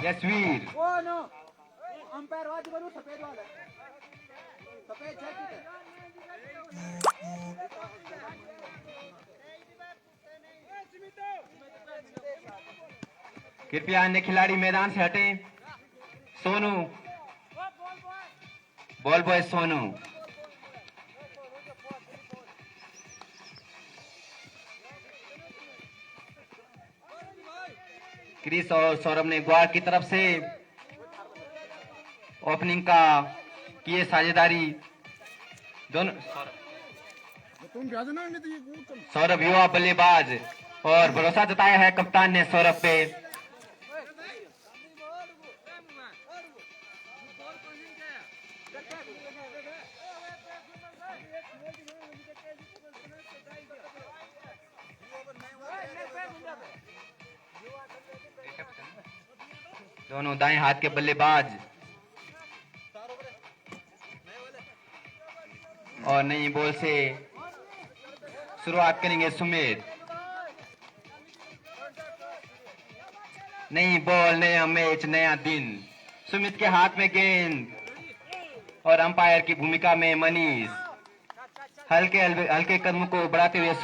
Yashveer. Umpire वादी बनू सफेद वाला सफेद जैकेट है। कृपया अन्य खिलाड़ी मैदान से हटें। Sonu, ball boy Sonu. Chris और सौरभ ने ग्वार की तरफ से ओपनिंग का किए साझेदारी। दोनों सौरभ युवा बल्लेबाज और भरोसा जताया है कप्तान ने सौरभ पे। दोनों दाएं हाथ के बल्लेबाज और नई बॉल से शुरुआत करेंगे सुमित। नई बॉल, नया मैच, नया दिन। सुमित के हाथ में गेंद और अंपायर की भूमिका में मनीष। हल्के हल्के कदमों को बढ़ाते हुए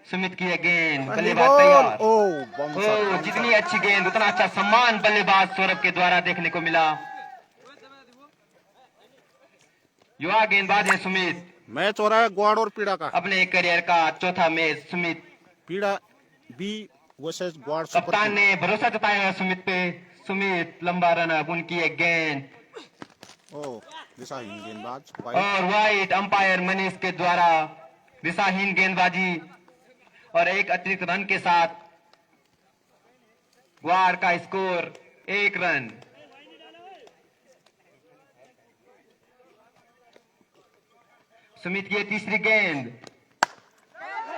सुमित की गेंद, बल्लेबाज तैयार। ओ, जितनी अच्छी गेंद उतना अच्छा सम्मान बल्लेबाज सौरभ के द्वारा देखने को मिला। युवा गेंदबाज है सुमित। मैच हो रहा है ग्वाड़ और पीड़ा का। अपने करियर का चौथा मैच सुमित। पीड़ा बी वर्सेस ग्वाड़। कप्तान ने भरोसा जताया है सुमित पे। सुमित लंबा रनअप, उनकी एक गेंद दिशाहीन गेंदबाज और वाइट अंपायर मनीष के द्वारा दिशाहीन गेंदबाजी और एक अतिरिक्त रन के साथ ग्वार का स्कोर 1 रन। सुमित की तीसरी गेंद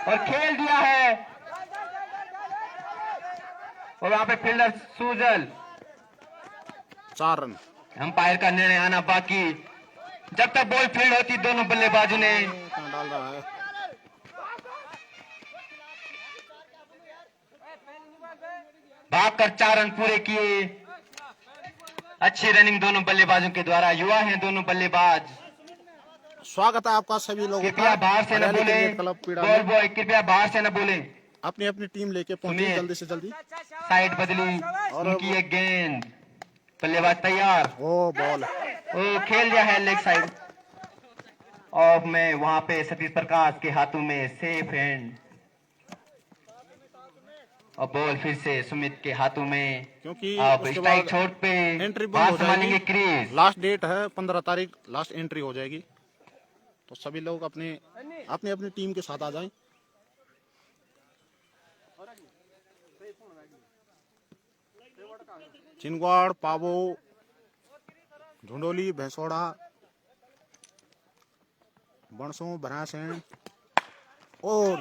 और खेल दिया है और वहां पे फील्डर सुजल। 4 रन। अंपायर का निर्णय आना बाकी। जब तक बॉल फील्ड होती दोनों बल्लेबाजों ने डाल रहा है। भागकर 4 रन पूरे किए। अच्छी रनिंग दोनों बल्लेबाजों के द्वारा। युवा हैं दोनों बल्लेबाज। स्वागत है आपका सभी लोगों का। कृपया बाहर से न बोले। बॉल बॉय कृपया बाहर से न बोले। अपनी अपनी टीम लेके पहुंचे जल्दी से जल्दी। साइड बदली और उनकी एक गेंद, बल्लेबाज तैयार। ओ बॉल, ओ खेल दिया है लेग साइड ऑफ में। वहां पे सतीश प्रकाश के हाथों में सेफ हैंड और बॉल फिर से सुमित के हाथों में। क्योंकि अब स्ट्राइक छोड़ पे एंट्री बंद हो जाएगी। क्रीज लास्ट डेट है 15 तारीख, लास्ट एंट्री हो जाएगी। तो सभी लोग अपने अपनी टीम के साथ आ जाएं। चिनगवाड़, पावो, झुंडोली, भैंसोड़ा, बणसों, भरासैन और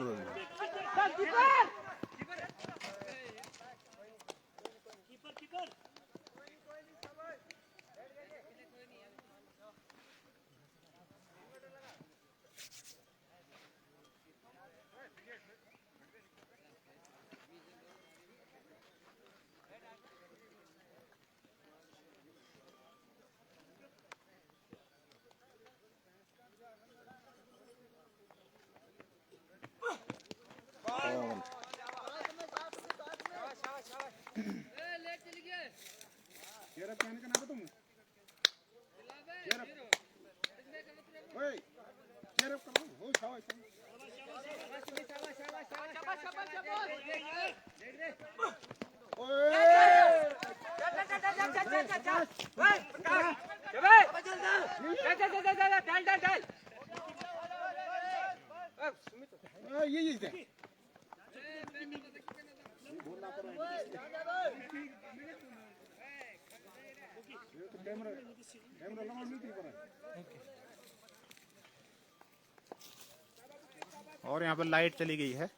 और यहाँ पर लाइट चली गई है।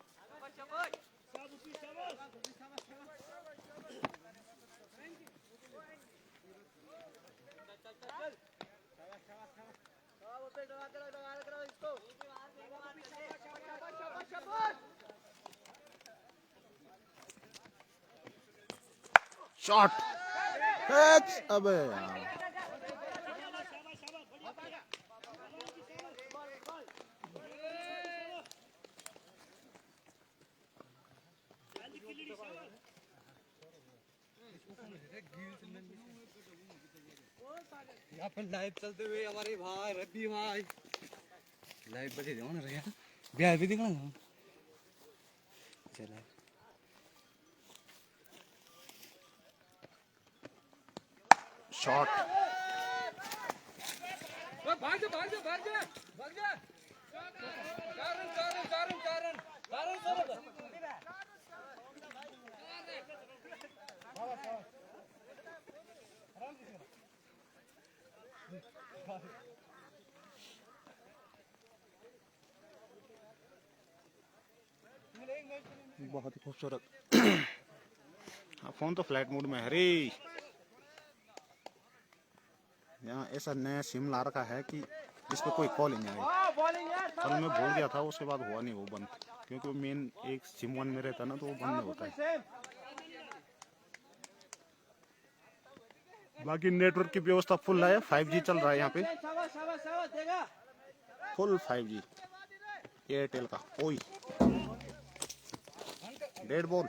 शॉट अबे यार यहाँ पर लाइव चलते हुए हमारे भाई रब्बी भाई लाइव बजे जाओ ना रहा ब्याह भी दिखना ना चला शॉट भाग जा भाग जा भाग जा भाग जा कारण बहुत ही खूबसूरत। फोन तो फ्लाइट मोड में है रे। यहाँ ऐसा नया सिम ला रखा है कि इस पे कोई कॉल ही नहीं आई। कल मैं भूल गया था, उसके बाद हुआ नहीं वो बंद, क्योंकि वो मेन एक सिम वन में रहता ना तो वो बंद नहीं होता है। बाकी नेटवर्क की व्यवस्था फुल है, 5G चल रहा है यहाँ पे, फुल 5G एयरटेल का। ओई डेड बॉल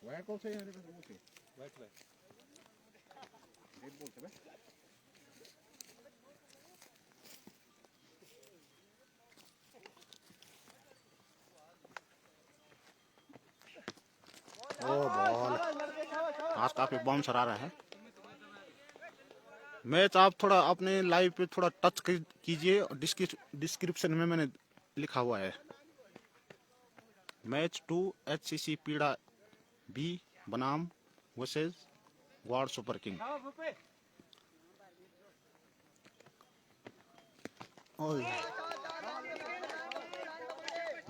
वाइट बॉल से डेड बॉल से ओ बॉल आज काफी बाउंसर आ रहा है। मैच आप थोड़ा अपने लाइव पे थोड़ा टच कीजिए, डिस्क्रिप्शन में मैंने लिखा हुआ है। मैच 2 HCC पीड़ा बी बनाम versus God super king.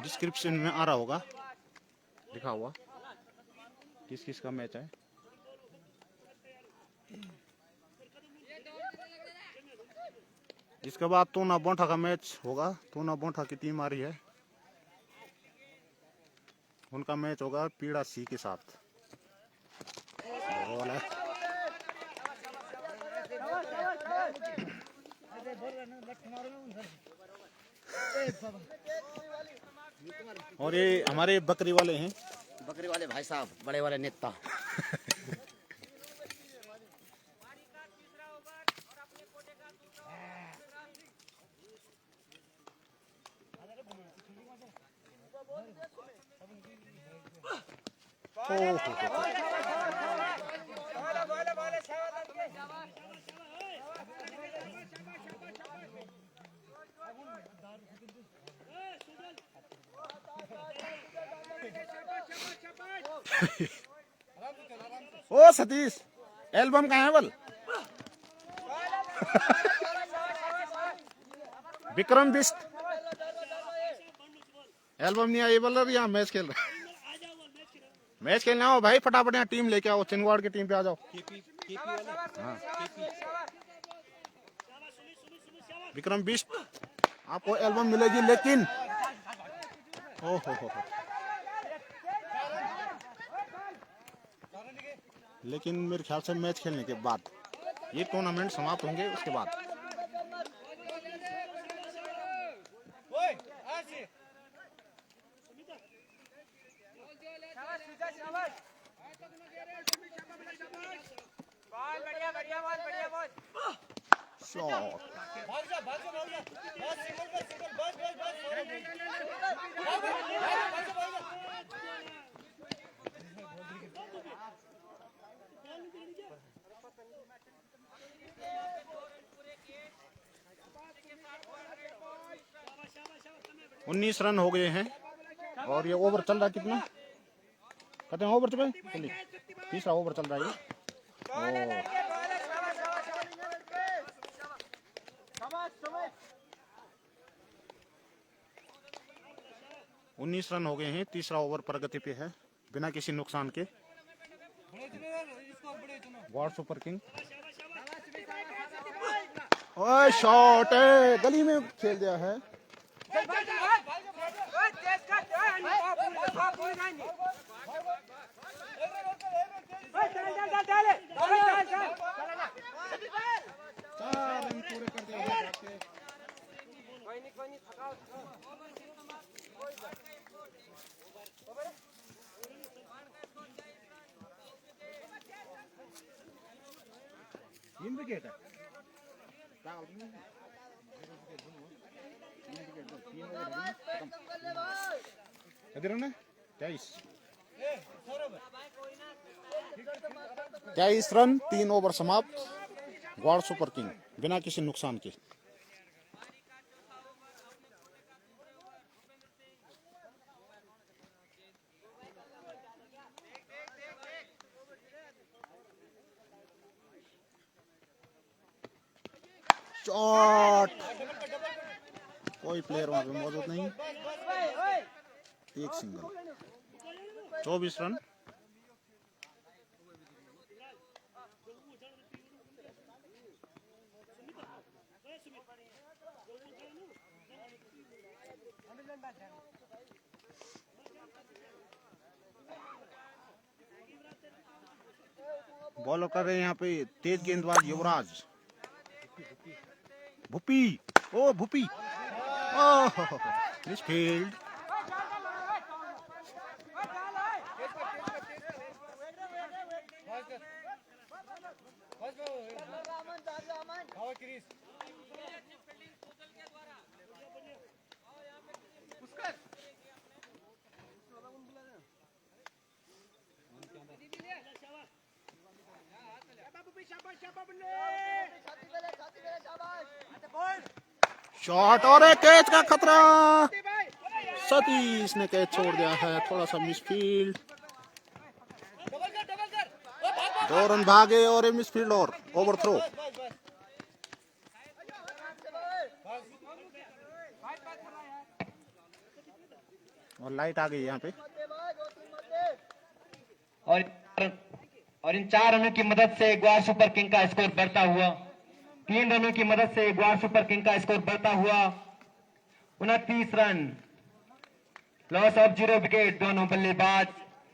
Description में आ रहा होगा लिखा हुआ किस किस का मैच है। इसके बाद तोना बोंठा का मैच होगा। तोना बोंठा की टीम आ रही है, उनका मैच होगा पीड़ा सी के साथ। बॉल है और ये हमारे बकरी वाले हैं, बकरी वाले भाई साहब, बड़े वाले नेता। ओ सतीश एल्बम कहाँ है बल? विक्रम बिस्ट एल्बम नहीं आई बल, यहाँ मैच खेल रहा है। मैच खेलने आओ भाई, फटाफट यहाँ टीम लेके आओ, चिंगवाड़ की टीम पे आ जाओ। हाँ। विक्रम बिस्ट आपको एल्बम मिलेगी, लेकिन हो लेकिन मेरे ख्याल से मैच खेलने के बाद, ये टूर्नामेंट समाप्त होंगे उसके बाद। शॉट 19 रन हो गए हैं और ये ओवर चल रहा है कितना? कहते हैं ओवर चल, तीसरा ओवर चल रहा है। 19 रन हो गए हैं, तीसरा ओवर प्रगति पे है बिना किसी नुकसान के। गॉड सुपर किंग ओए शॉट है, गली में खेल दिया है। तीन विकेट है कितने रन है 23 रन 3 ओवर समाप्त गौड़ सुपर किंग बिना किसी नुकसान के। शॉट कोई प्लेयर वहां पे मौजूद नहीं, एक सिंगल 24 रन। बॉलर कर रहे हैं यहाँ पे तेज गेंदबाज युवराज भूपी। ओ भूपी मिसफील्ड। शॉट और एक कैच का खतरा, सतीश ने कैच छोड़ दिया है, थोड़ा सा मिसफील्ड। 2 रन भागे और एक मिसफील्ड और ओवर थ्रो। और लाइट आ गई यहाँ पे। और इन 4 रनों की मदद से ग्वार सुपर किंग का स्कोर बढ़ता हुआ, 3 रनों की मदद से ग्वार सुपर किंग का स्कोर बढ़ता हुआ 29 रन। Loss of 0 wicket. दोनों बल्लेबाज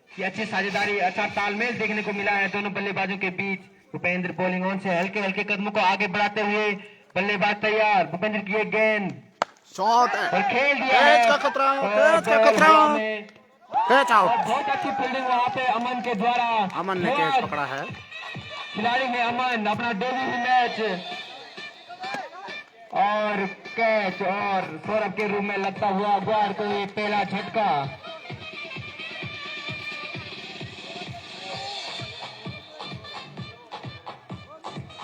की अच्छी साझेदारी, अच्छा तालमेल देखने को मिला है दोनों बल्लेबाजों के बीच। भूपेंद्र बॉलिंग ऑन से हल्के हल्के कदमों को आगे बढ़ाते हुए, बल्लेबाज तैयार। भूपेंद्र की एक गेंद शॉट और खेल दिया कैच है। का खतरा, और कैच का खतरा, में कैच आउट। बहुत अच्छी फील्डिंग वहां पे अमन के द्वारा। अमन ने कैच पकड़ा है। खिलाड़ी ने अमन अपना डेब्यू मैच और कैच, और सौरभ के रूप में लगता हुआ ग्वार को ये पहला झटका।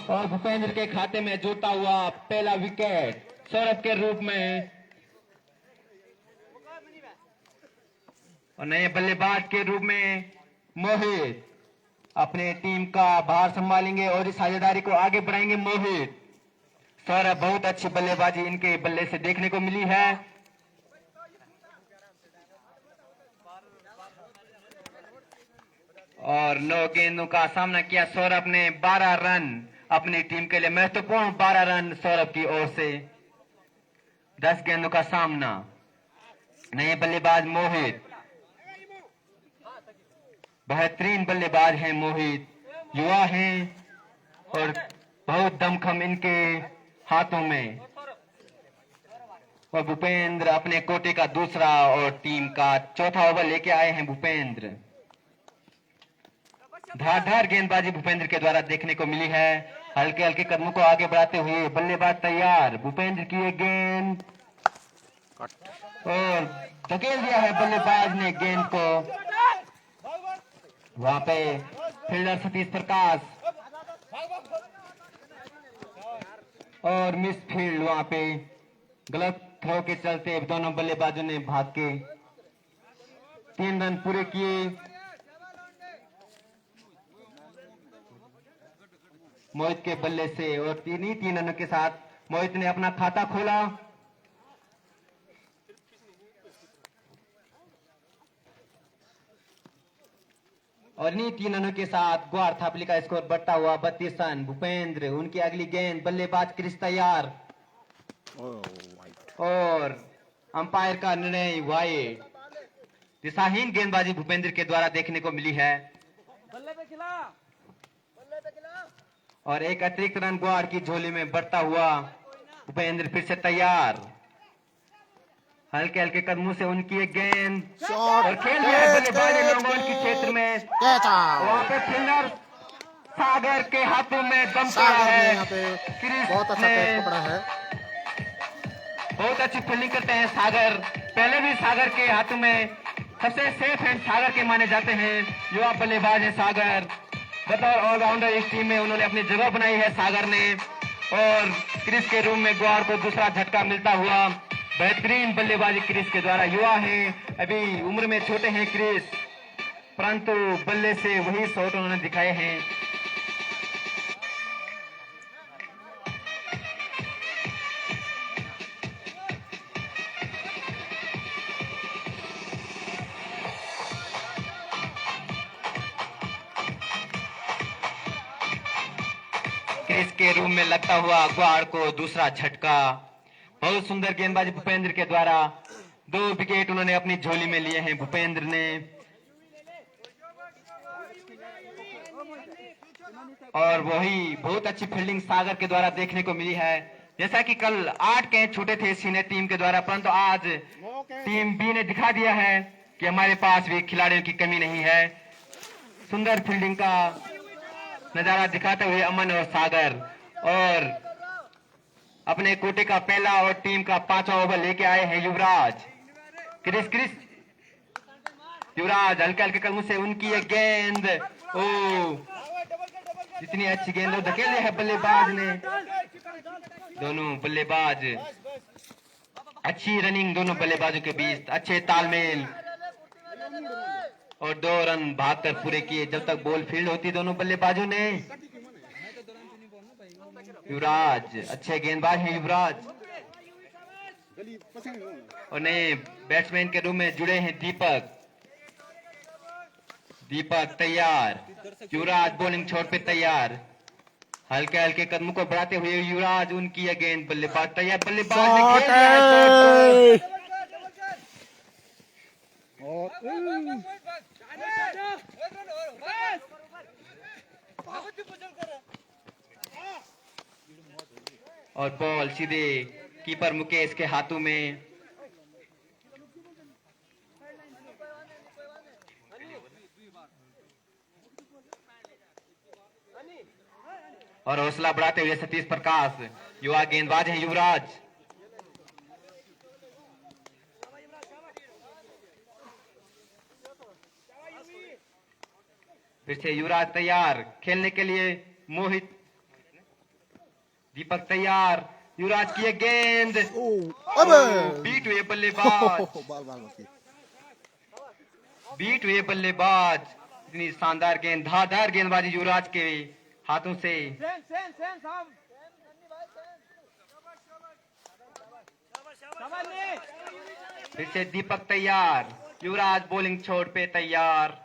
और भूपेंद्र के खाते में जुड़ता हुआ पहला विकेट सौरभ के रूप में। और नए बल्लेबाज के रूप में मोहित अपने टीम का भार संभालेंगे और इस साझेदारी को आगे बढ़ाएंगे मोहित। सौरभ बहुत अच्छी बल्लेबाजी इनके बल्ले से देखने को मिली है। और 9 गेंदों का सामना किया सौरभ ने। 12 रन अपनी टीम के लिए महत्वपूर्ण 12 रन सौरभ की ओर से। 10 गेंदों का सामना। नए बल्लेबाज मोहित, बेहतरीन बल्लेबाज हैं मोहित, युवा हैं और बहुत दमखम इनके हाथों में। और भूपेंद्र अपने कोटे का दूसरा और टीम का चौथा ओवर लेके आए हैं भूपेंद्र। धारदार गेंदबाजी भूपेंद्र के द्वारा देखने को मिली है। हल्के हल्के कदमों को आगे बढ़ाते हुए बल्लेबाज तैयार। भूपेंद्र की एक गेंद और धकेल दिया है बल्लेबाज ने गेंद को। वहां पे फील्डर सतीश प्रकाश और मिस फील्ड, वहां पे गलत थ्रो के चलते दोनों बल्लेबाजों ने भाग के 3 रन पूरे किए। मोहित के बल्ले से और 3 रनों के साथ मोहित ने अपना खाता खोला। और इन्हीं 3 रनों के साथ ग्वार थापली का स्कोर बढ़ता हुआ 32 रन। भूपेंद्र, उनकी अगली गेंद, बल्लेबाज क्रिस तैयार और अंपायर का निर्णय वाइड। दिशाहीन गेंदबाजी भूपेंद्र के द्वारा देखने को मिली है। और एक अतिरिक्त रन ग्वार की झोली में बढ़ता हुआ भूपेंद्र फिर से तैयार। हल्के हल्के कदमों से उनकी एक गेंद शॉट, और खेल दिया है बल्लेबाज ने लॉन्ग ऑन की क्षेत्र में। कैच वहाँ आउट। पे फील्डर सागर के हाथों में दम पड़ा सागर ने है। यहाँ पे क्रिस बहुत अच्छा ने कैच पकड़ा है। बहुत अच्छी फील्डिंग करते हैं सागर। पहले भी सागर के हाथों में सबसे सेफ हैंड सागर के माने जाते हैं। युवा बल्लेबाज है सागर। बतौर ऑलराउंडर इस टीम में उन्होंने अपनी जगह बनाई है सागर ने। और क्रिस के रूम में ग्वार को दूसरा झटका मिलता हुआ। बेहतरीन बल्लेबाजी क्रिस के द्वारा। युवा हैं, अभी उम्र में छोटे हैं क्रिस, परंतु बल्ले से वही शॉट उन्होंने दिखाए हैं। क्रिस के रूम में लगता हुआ ग्वार को दूसरा झटका। बहुत सुंदर गेंदबाजी भूपेंद्र के द्वारा। 2 विकेट उन्होंने अपनी झोली में लिए हैं भूपेंद्र ने। और वही बहुत अच्छी फील्डिंग सागर के द्वारा देखने को मिली है। जैसा कि कल 8 कैच छूटे थे सीनियर टीम के द्वारा, परंतु आज टीम बी ने दिखा दिया है कि हमारे पास भी खिलाड़ियों की कमी नहीं है। सुंदर फील्डिंग का नजारा दिखाते हुए अमन और सागर, और अपने कोटे का पहला और टीम का 5वां ओवर लेके आए हैं युवराज। क्रिस युवराज हल्के हल्के कदमों से उनकी एक गेंद। ओ इतनी अच्छी गेंद धकेल दिया है बल्लेबाज ने। दोनों बल्लेबाज, अच्छी रनिंग दोनों बल्लेबाजों के बीच, अच्छे तालमेल, और 2 रन भागकर पूरे किए जब तक बॉल फील्ड होती दोनों बल्लेबाजों ने। युवराज अच्छे गेंदबाज हैं युवराज। और नए बैट्समैन के रूप में जुड़े हैं दीपक तैयार। युवराज बॉलिंग छोड़ पे तैयार। हल्के हल्के कदमों को बढ़ाते हुए युवराज, उनकी यह गेंद बल्लेबाज तैयार। बल्लेबाज ने खेल दिया है शॉट और बॉल सीधे कीपर मुकेश के हाथों में। और हौसला बढ़ाते हुए सतीश प्रकाश, युवा गेंदबाज है युवराज। फिर से युवराज तैयार खेलने के लिए। मोहित दीपक तैयार। युवराज की एक गेंद बीट हुए बल्लेबाज। बीट हुए बल्लेबाज। इतनी शानदार गेंद, धारदार गेंदबाजी युवराज के हाथों से। फिर से दीपक तैयार। युवराज बॉलिंग छोड़ पे तैयार।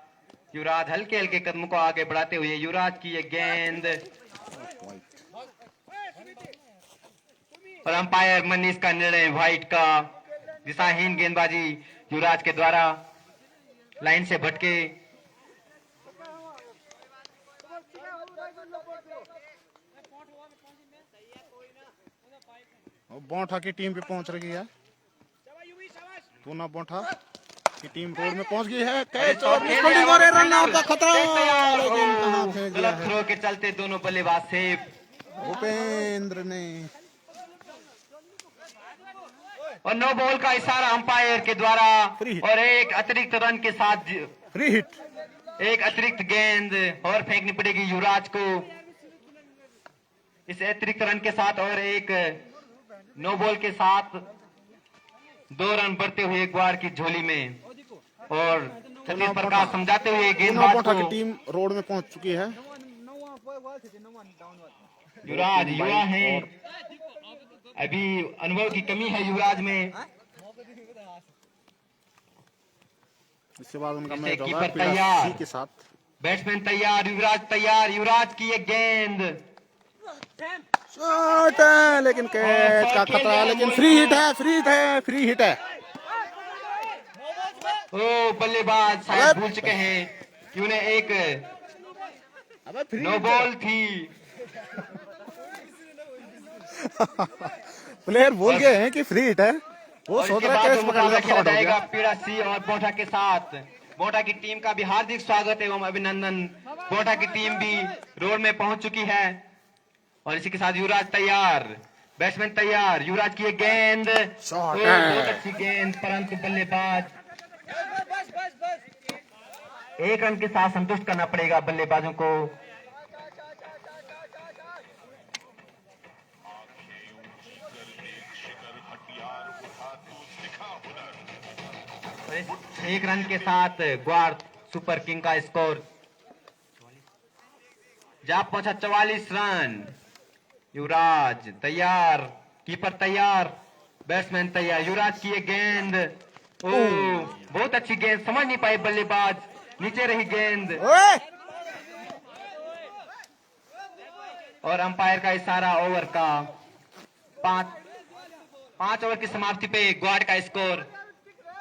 युवराज हल्के हल्के कदमों को आगे बढ़ाते हुए युवराज की एक गेंद। और अंपायर मनीष का निर्णय व्हाइट का। दिशाहीन गेंदबाजी युवराज के द्वारा, लाइन से भटके। बोंठा की टीम भी पहुंच रही है। पूना बोंठा की टीम रोड में पहुंच गई है। कैच और रन आउट का खतरा, लेकिन कहां फेंक दिया गलत थ्रो के चलते दोनों बल्लेबाज सेफ। भूपेंद्र ने। और नो बॉल का इशारा अंपायर के द्वारा। और एक अतिरिक्त रन के साथ फ्री हिट, एक अतिरिक्त गेंद और फेंकनी पड़ेगी युवराज को। इस अतिरिक्त रन के साथ और एक नो बॉल के साथ 2 रन बढ़ते हुए ग्वार की झोली में। और सतीश प्रकाश समझाते हुए गेंदबाज की को। टीम रोड में पहुंच चुकी है। युवराज युवा है, अभी अनुभव की कमी है युवराज में। इसके बाद उनका मैच होगा कीपर पीला तैयार, सी के साथ। बैट्समैन तैयार, युवराज तैयार। युवराज की एक गेंद शॉट है, लेकिन कैच का खतरा, लेकिन फ्री हिट है, फ्री हिट है। ओ बल्लेबाज शायद भूल चुके हैं कि उन्हें एक नो बॉल थी। प्लेयर भूल गए हैं कि फ्री हिट है। वो और सोच इसके रहा है बाद कैच जो पकड़ मुकाबला लिया, खेला आउट हो जाएगा गया। पीड़ा सी और बोटा के साथ। बोटा की टीम का भी हार्दिक स्वागत एवं अभिनंदन। बोटा की टीम भी रोड में पहुंच चुकी है और इसी के साथ युवराज तैयार, बैट्समैन तैयार। युवराज की एक गेंद, शॉट बहुत है। अच्छी गेंद, परंतु बल्लेबाज एक रन के साथ संतुष्ट करना पड़ेगा बल्लेबाजों को। एक रन के साथ ग्वार सुपर किंग का स्कोर जा पहुंचा 44 रन। युवराज तैयार, कीपर तैयार, बैट्समैन तैयार। युवराज की ये गेंद, ओ बहुत अच्छी गेंद, समझ नहीं पाए बल्लेबाज, नीचे रही गेंद ओए और अंपायर का इशारा ओवर का। पांच ओवर की समाप्ति पे ग्वाड का score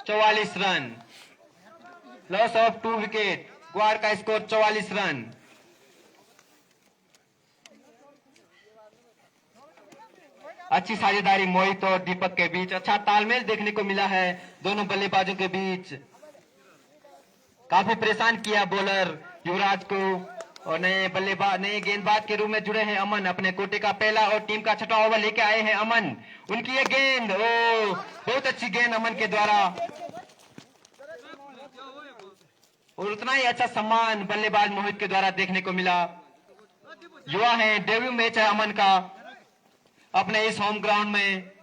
44 run, loss of 2 wicket. Gourd का स्कोर 44 रन। अच्छी साझेदारी मोहित और दीपक के बीच, अच्छा तालमेल देखने को मिला है दोनों बल्लेबाजों के बीच। काफी परेशान किया बॉलर युवराज को और नए गेंदबाज के रूप में जुड़े हैं अमन। अपने कोटे का पहला और टीम का छठा ओवर लेके आए हैं अमन। उनकी ये गेंद, ओ बहुत अच्छी गेंद अमन के द्वारा और उतना ही अच्छा सम्मान बल्लेबाज मोहित के द्वारा देखने को मिला। युवा है, डेब्यू मैच है अमन का अपने इस होम ग्राउंड में।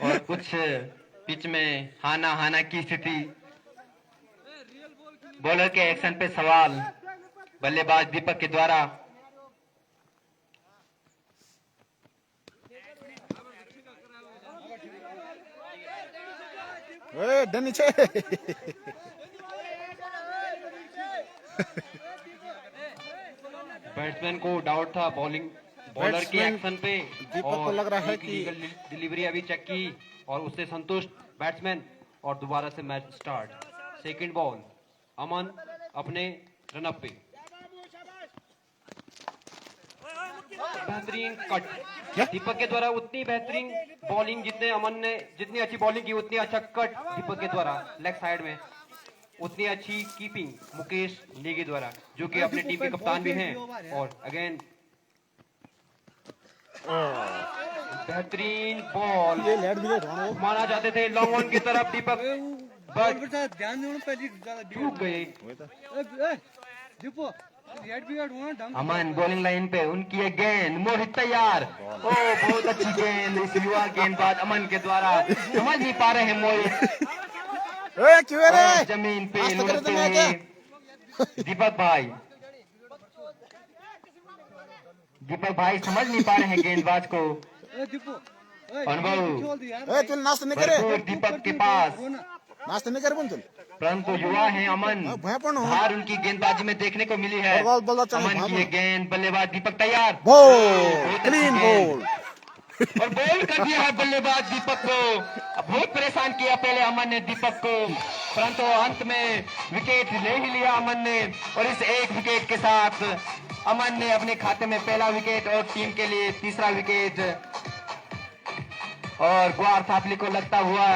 और कुछ पिच में हाना हाना की स्थिति, बॉलर के एक्शन पे सवाल बल्लेबाज दीपक के द्वारा। ओए डन नीचे। बैट्समैन को डाउट था बॉलिंग बॉलर के बैट्समैन एक्शन पे दीपक को और लग रहा है एक कि लीगल डिलीवरी अभी चेक की और उससे संतुष्ट बैट्समैन और दोबारा से मैच स्टार्ट। सेकंड बॉल, अमन अपने रनअप पे, बेहतरीन कट दीपक के द्वारा। उतनी बेहतरीन बॉलिंग जितनी अच्छी बॉलिंग की उतनी अच्छा कट दीपक के द्वारा लेग साइड में, उतनी अच्छी कीपिंग मुकेश नेगी द्वारा, जो कि अपने टीम के कप्तान भी हैं। और अगेन बेहतरीन बॉल, ये लेट भी रहा माना जाते थे लॉन्ग ऑन की तरफ दीपक, बट ध्यान देना पहले चूक गए। दीपो रेड भी होना ढंग अमन बॉलिंग लाइन पे, उनकी ये गेंद, मोहित तैयार, ओ बहुत अच्छी गेंद इस युवा गेंदबाज अमन के द्वारा। समझ नहीं पा रहे हैं मोहित, ओए क्यों है और रे? जमीन पे आज तो लुढ़कते करते हैं हुए दीपक भाई समझ नहीं पा रहे हैं गेंदबाज को। दीपो अनुभव ओए तू नाश्ता नहीं करे? भरपूर दीपक के पास, नाश्ता नहीं करे बन तू? परंतु युवा है अमन, भय पण हो। हार उनकी गेंदबाजी में देखने को मिली है। बॉल बॉल चल अमन की ये गेंद, बल्लेबाज दीपक तैयार, बॉल बहुत अच्छी क्लीन गेंद। बॉल। और बॉल कर दिया है बल्लेबाज दीपक को। बहुत परेशान किया पहले अमन ने दीपक को, परंतु अंत में विकेट ले ही लिया अमन ने। और इस एक विकेट के साथ अमन ने अपने खाते में पहला विकेट और टीम के लिए तीसरा विकेट। और ग्वार थापली को लगता हुआ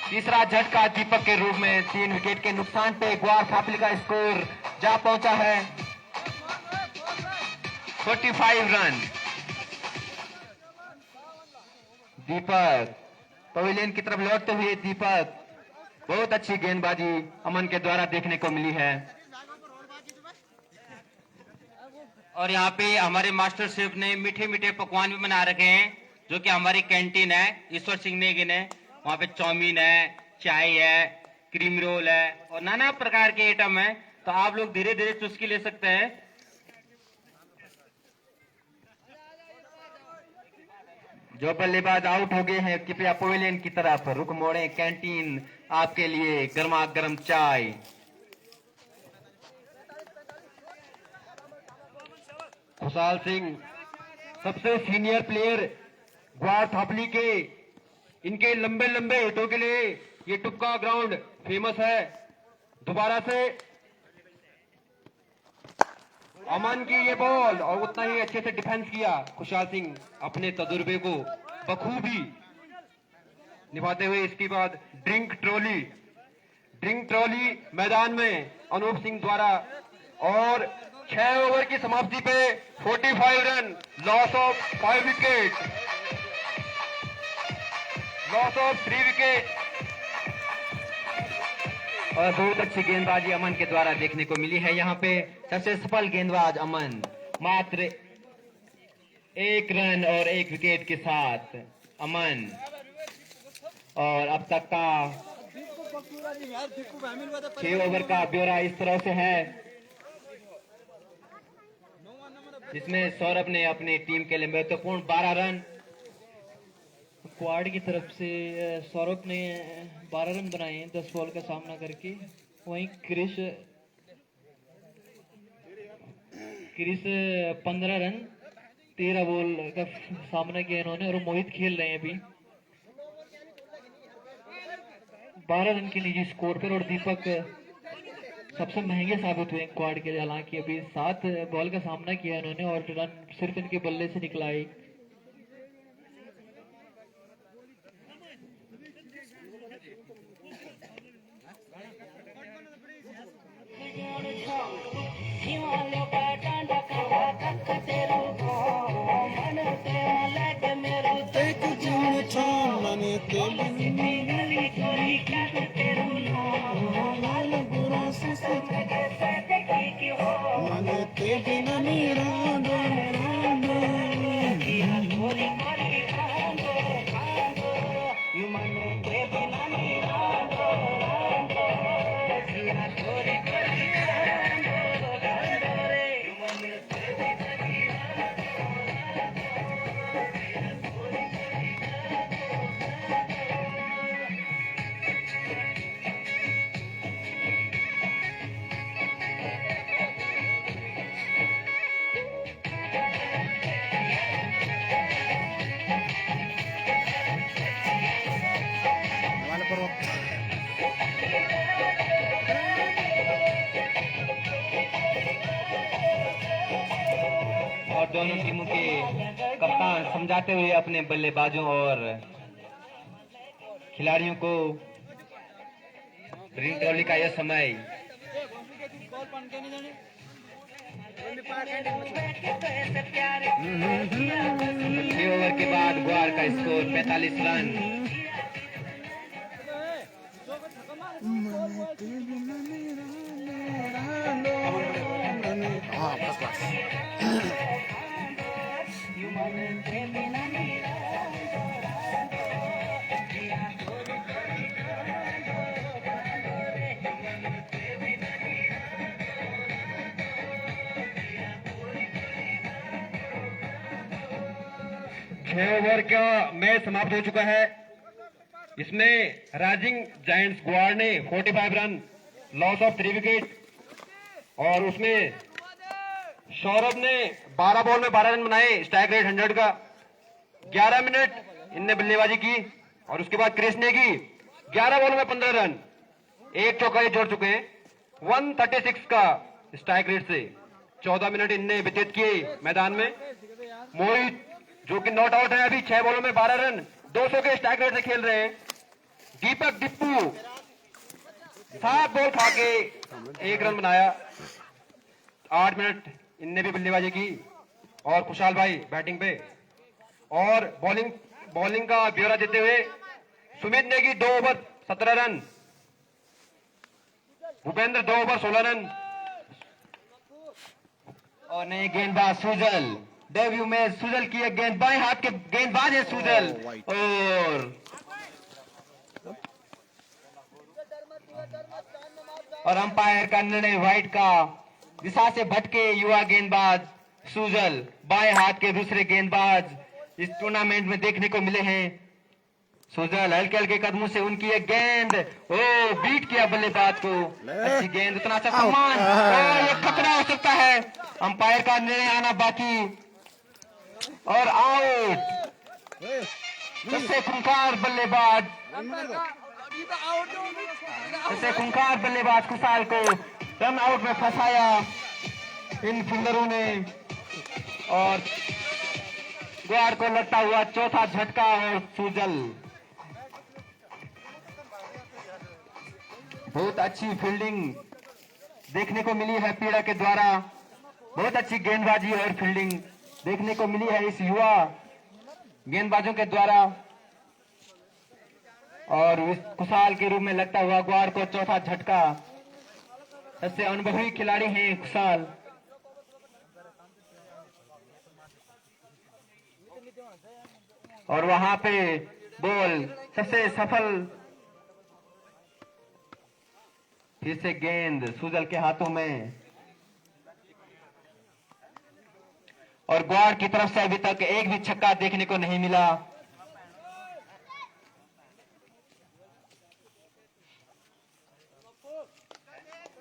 तीसरा झटका दीपक के रूप में। 3 विकेट के नुकसान पे ग्वार थापली का स्कोर जा पहुंचा है 45 रन। दीपक पवेलियन की तरफ लौटते हुए, दीपक बहुत अच्छी गेंदबाजी अमन के द्वारा देखने को मिली है। और यहाँ पे हमारे मास्टर शेफ ने मीठे मीठे पकवान भी बना रखे हैं, जो कि हमारी कैंटीन है ईश्वर सिंह नेगी ने। वहाँ पे चाउमीन है, चाय है, क्रीम रोल है और नाना प्रकार के आइटम है, तो आप लोग धीरे धीरे चुस्की ले सकते हैं। जो बल्लेबाज आउट हो गए हैं कृपया पवेलियन की तरफ रुख मोड़े, कैंटीन आपके लिए गर्मा गर्म चाय। खुशहाल सिंह सबसे सीनियर प्लेयर ग्वार थापली के इनके लंबे लंबे हिटों के लिए ये टुक्का ग्राउंड फेमस है। दोबारा से अमन की ये बॉल और उतना ही अच्छे से डिफेंस किया खुशहाल सिंह अपने तजुर्बे को बखूबी निभाते हुए। इसके बाद ड्रिंक ट्रॉली मैदान में अनूप सिंह द्वारा और 6 ओवर की समाप्ति पे 45 run, loss of 5 wicket, loss of 3 wicket. और बहुत अच्छी गेंदबाजी अमन के द्वारा देखने को मिली है। यहाँ पे सबसे सफल गेंदबाज अमन, मात्र 1 रन और 1 विकेट के साथ अमन। और अब तक का 6 ओवर का ब्यौरा इस तरह से है, जिसमें सौरभ ने अपनी टीम के लिए महत्वपूर्ण 12 रन, क्वाड की तरफ से सौरभ ने 12 रन बनाए 10 बॉल का सामना करके। वहीं क्रिस 15 रन 13 बॉल का सामना किया इन्होंने। और मोहित खेल रहे हैं अभी 12 रन के निजी स्कोर पर। और दीपक सबसे महंगे साबित हुए क्वाड के, हालांकि अभी 7 बॉल का सामना किया इन्होंने और रन सिर्फ इनके बल्ले से निकला है। और दोनों टीमों के कप्तान समझाते हुए अपने बल्लेबाजों और खिलाड़ियों को ड्रिंक ट्रॉली का यह समय। 6 ओवर के बाद ग्वार का स्कोर 45 रन। हाँ बस बस। छह ओवर का मैच समाप्त हो चुका है। इसमें राइजिंग जायंट्स ग्वार ने 45 रन, लॉस ऑफ 3 विकेट। और उसमें सौरभ ने 12 बॉल में 12 रन बनाए, स्ट्राइक रेट 100 का। 11 मिनट इनने बल्लेबाजी की और उसके बाद क्रिस ने की 11 बॉल में 15 रन, एक चौका जोड़ चुके हैं 136 का स्ट्राइक रेट से। 14 मिनट इनने व्यतीत किए मैदान में। मोहित जो कि नॉट आउट है अभी, 6 बॉलों में 12 रन, 200 के स्ट्राइक रेट से खेल रहे हैं। दीपक डिप्पू 7 बॉल खा के 1 रन बनाया। 8 मिनट इनने भी बल्लेबाजी की। और खुशहाल भाई बैटिंग पे। और बॉलिंग का ब्यौरा देते हुए सुमित ने की 2 over 17 run, Bhupendra 2 over 16 run. और नए गेंदबाज सुजल, डेब्यू में सुजल की एक गेंद, बाएं हाथ के गेंदबाज है सुजल। और अंपायर का निर्णय व्हाइट का दिशा से भटके युवा गेंदबाज सुजल, बाएं हाथ के दूसरे गेंदबाज इस टूर्नामेंट में देखने को मिले हैं। सुजल हल्के हल्के कदमों से उनकी एक गेंद, बीट किया बल्लेबाज को। अच्छी गेंद, उतना अच्छा सम्मान, ये खतरा हो सकता है। अंपायर का निर्णय आना बाकी। और आउट। सबसे खूंखार बल्लेबाज, सबसे खूंखार बल्लेबाज खुशाल को रन आउट में फंसाया इन फील्डरों ने और ग्वार को लगता हुआ चौथा झटका और सुजल। बहुत अच्छी फील्डिंग देखने को मिली है पीड़ा के द्वारा, बहुत अच्छी गेंदबाजी और फील्डिंग देखने को मिली है इस युवा गेंदबाजों के द्वारा और इस खुशाल के रूप में लगता हुआ ग्वार को चौथा झटका। सबसे अनुभवी खिलाड़ी हैं खुशाल। और वहां पे बॉल सबसे सफल, फिर से गेंद सुजल के हाथों में और ग्वार की तरफ से अभी तक एक भी छक्का देखने को नहीं मिला।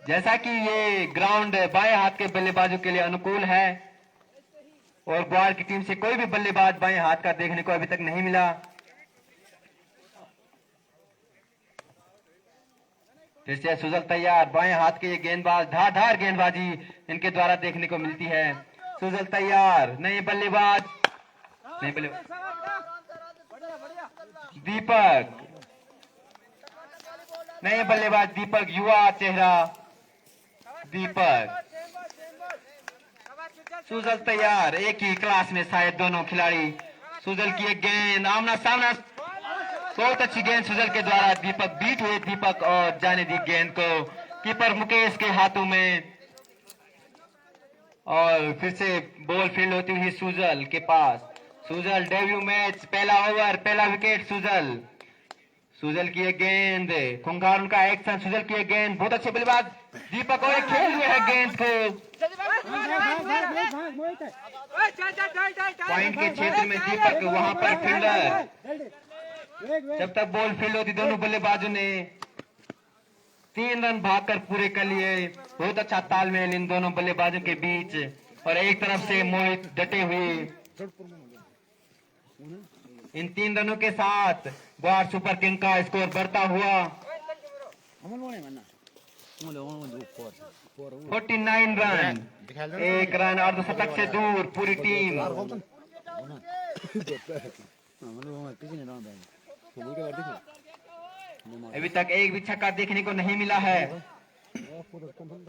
जैसा कि ये ग्राउंड बाएं हाथ के बल्लेबाजों के लिए अनुकूल है और ग्वार की टीम से कोई भी बल्लेबाज बाएं हाथ का देखने को अभी तक नहीं मिला। फिर से सुजल तैयार, बाएं हाथ के ये गेंदबाज, धारदार गेंदबाजी इनके द्वारा देखने को मिलती है। सुजल तैयार, नए बल्लेबाज, नए बल्लेबाज दीपक, नए बल्लेबाज दीपक, युवा चेहरा दीपक। सुजल तैयार, एक ही क्लास में शायद दोनों खिलाड़ी। सुजल की एक गेंद आमना सामना, बहुत अच्छी गेंद सुजल के द्वारा, दीपक बीट हुए दीपक और जाने दी गेंद को कीपर मुकेश के हाथों में और फिर से बॉल फील्ड होती हुई सुजल के पास। सुजल डेब्यू मैच, पहला ओवर, पहला विकेट सुजल। सुजल की एक गेंद, खूंखार उनका एक्शन, सुजल की एक गेंद, बहुत अच्छे बल्लेबाज दीपक और खेल हुए हैं गेंद को पॉइंट के क्षेत्र में। दीपक वहां पर फील्डर, जब तक बॉल फील्ड होती दोनों बल्लेबाजों ने 3 रन भागकर पूरे कर लिए। बहुत अच्छा तालमेल इन दोनों बल्लेबाजों के बीच और एक तरफ से मोहित डटे हुए। इन 3 रनों के साथ ग्वार सुपर किंग का स्कोर बढ़ता हुआ 49 रन, 1 रन अर्धशतक से दूर पूरी टीम। अभी तक एक भी छक्का देखने को नहीं मिला है।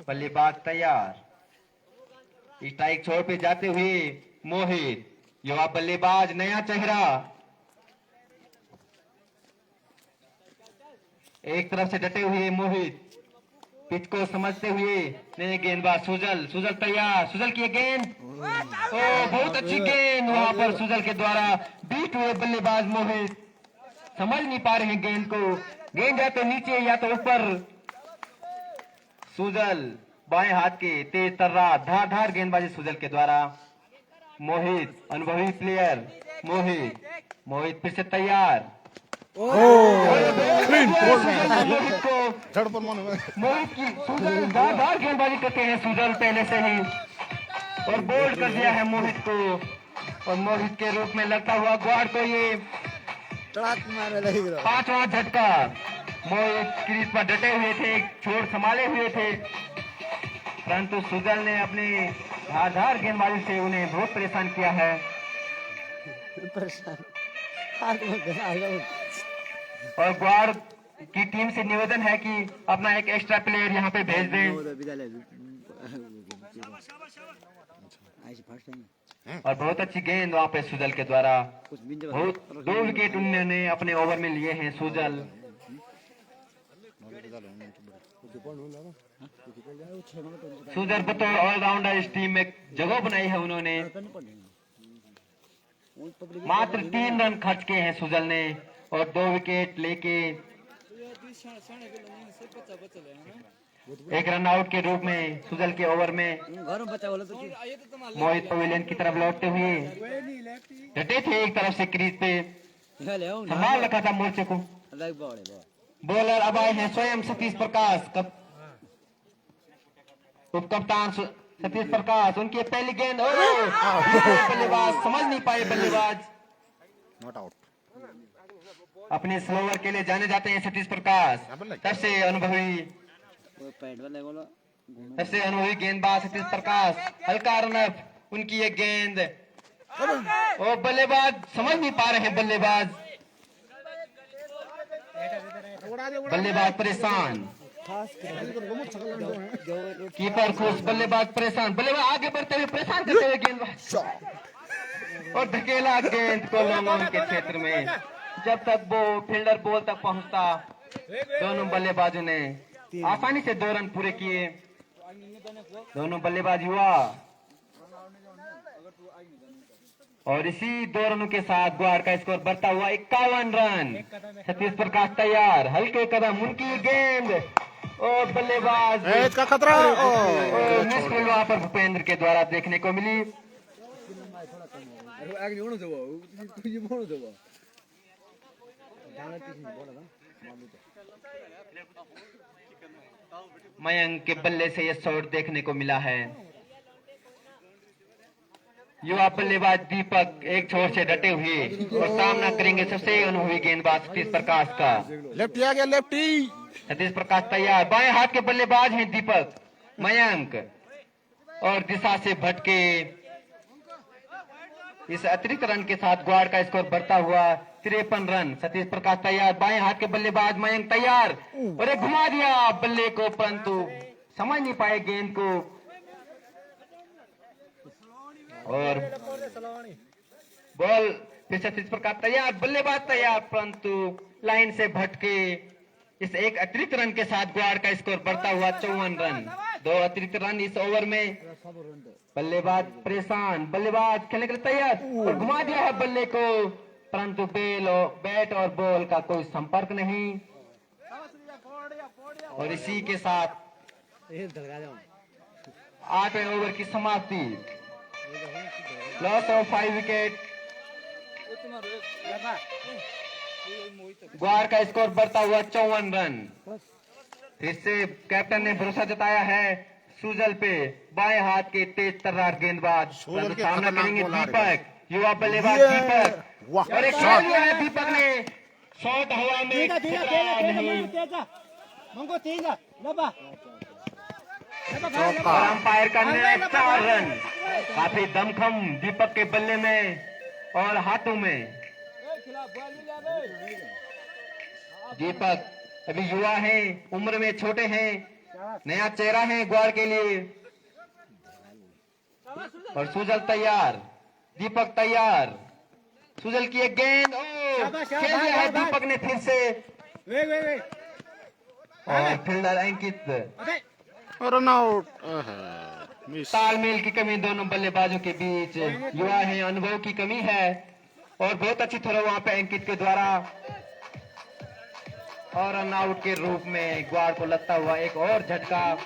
बल्लेबाज तैयार, स्ट्राइक छोर पे जाते हुए मोहित, युवा बल्लेबाज, नया चेहरा, एक तरफ से डटे हुए मोहित, पिच को समझते हुए नए गेंदबाज सुजल। सुजल तैयार, सुजल की गेंद, ओ बहुत अच्छी गेंद वहां पर सुजल के द्वारा, बीट हुए बल्लेबाज मोहित समझ नहीं पा रहे हैं गेंद को, गेंद या तो नीचे या तो ऊपर। सुजल बाएं हाथ के तेज तर्रार, धारदार गेंदबाजी सुजल के द्वारा। मोहित अनुभवी प्लेयर, मोहित फिर से तैयार, मोहित की सुजल धारदार गेंदबाजी करते हैं सुजल पहले से ही और बोल्ड कर दिया है मोहित को और मोहित के रूप में लगता हुआ ग्वार को ये 5वां झटका। मोहित क्रीज पर डटे हुए थे, छोड़ संभाले हुए थे, परंतु सुजल ने अपनी धारदार गेंदबाजी से उन्हें बहुत परेशान किया है। और ग्वार की टीम से निवेदन है कि अपना एक एक्स्ट्रा प्लेयर यहाँ पे भेज दें और बहुत अच्छी गेंद वहाँ पे सुजल के द्वारा, बहुत 2 विकेट उन्होंने अपने ओवर में लिए हैं सुजल। सुजल बतौर ऑलराउंडर इस टीम में जगह बनाई है उन्होंने। मात्र 3 रन खर्च किए हैं सुजल ने और 2 विकेट लेके 1 रन आउट के रूप में सुजल के ओवर में मोहित पवेलियन की तरफ लौटते हुए डटे थे एक तरफ से क्रीज पे, संभाल रखा था मोर्चे को। बॉलर अब आए हैं स्वयं सतीश प्रकाश, उप कप्तान सतीश प्रकाश, उनकी पहली गेंद, बल्लेबाज समझ नहीं पाए, बल्लेबाज नॉट आउट। अपने स्लोवर के लिए जाने जाते हैं सतीश प्रकाश। सबसे अनुभवी गेंदबाज सतीश प्रकाश, हल्का रनअप, उनकी ये गेंद और बल्लेबाज समझ नहीं पा रहे हैं। बल्लेबाज परेशान, कीपर खुश, बल्लेबाज परेशान, बल्लेबाज आगे बढ़ते हुए परेशान करते हुए गेंदबाज और धकेला गेंद को लॉन्ग ऑन के क्षेत्र में। जब तक वो फील्डर बॉल तक पहुंचता, दोनों बल्लेबाजों ने आसानी से 2 रन पूरे किए। दोनों बल्लेबाज युवा, और इसी 2 रनों के साथ ग्वाड़ का स्कोर बढ़ता हुआ 51 रन। सतीश प्रकाश तैयार, हल्के कदम, उनकी गेंद और बल्लेबाज का खतरा मुश्किल वहां पर भूपेंद्र के द्वारा देखने को मिली। मयंक के बल्ले से यह शॉट देखने को मिला है। युवा बल्लेबाज दीपक एक छोर से डटे हुए और सामना करेंगे सबसे अनुभवी गेंदबाज सतीश प्रकाश का। लेफ्टी आ गया, लेफ्टी। सतीश प्रकाश तैयार, बाएं हाथ के बल्लेबाज हैं दीपक, मयंक और दिशा से भटके। इस अतिरिक्त रन के साथ ग्वाड़ का स्कोर बढ़ता हुआ 53 रन। सतीश प्रकाश तैयार, बाएं हाथ के बल्लेबाज मयंक तैयार और एक घुमा दिया बल्ले को, परंतु समझ नहीं पाए गेंद को और बॉल फिर सतीश प्रकाश तैयार, बल्लेबाज तैयार, परंतु लाइन से भटके। इस एक अतिरिक्त रन के साथ ग्वाड़ का स्कोर बढ़ता हुआ 54 रन। 2 अतिरिक्त रन इस ओवर में। बल्लेबाज परेशान, बल्लेबाज खेलने के लिए तैयार और घुमा दिया है बल्ले को, परंतु बैट और बॉल का कोई संपर्क नहीं। और इसी के साथ 8वें ओवर की समाप्ति। Loss of 5 wicket. ग्वाड़ का स्कोर बढ़ता हुआ 54 रन। फिर से कैप्टन ने भरोसा जताया है सुजल पे, बाएं हाथ के तेज तर्रार गेंदबाज। सामना करेंगे दीपक, युवा बल्लेबाज दीपक, और एक शॉट लिया है दीपक ने, शॉट हवा में और अंपायर का निर्णय 4 रन। काफी दमखम दीपक के बल्ले में और हाथों में। दीपक अभी युवा हैं, उम्र में छोटे हैं, नया चेहरा है ग्वाड़ के लिए। और सुजल तैयार, दीपक तैयार, सुजल की एक गेंद खेल दिया है दीपक ने फिर से। और फील्डर अंकित, रन आउट। तालमेल की कमी दोनों बल्लेबाजों के बीच, युवा है, अनुभव की कमी है और बहुत अच्छी थ्रो वहां पे अंकित के द्वारा। और रन आउट के रूप में ग्वाड़ को लगता हुआ एक और झटका।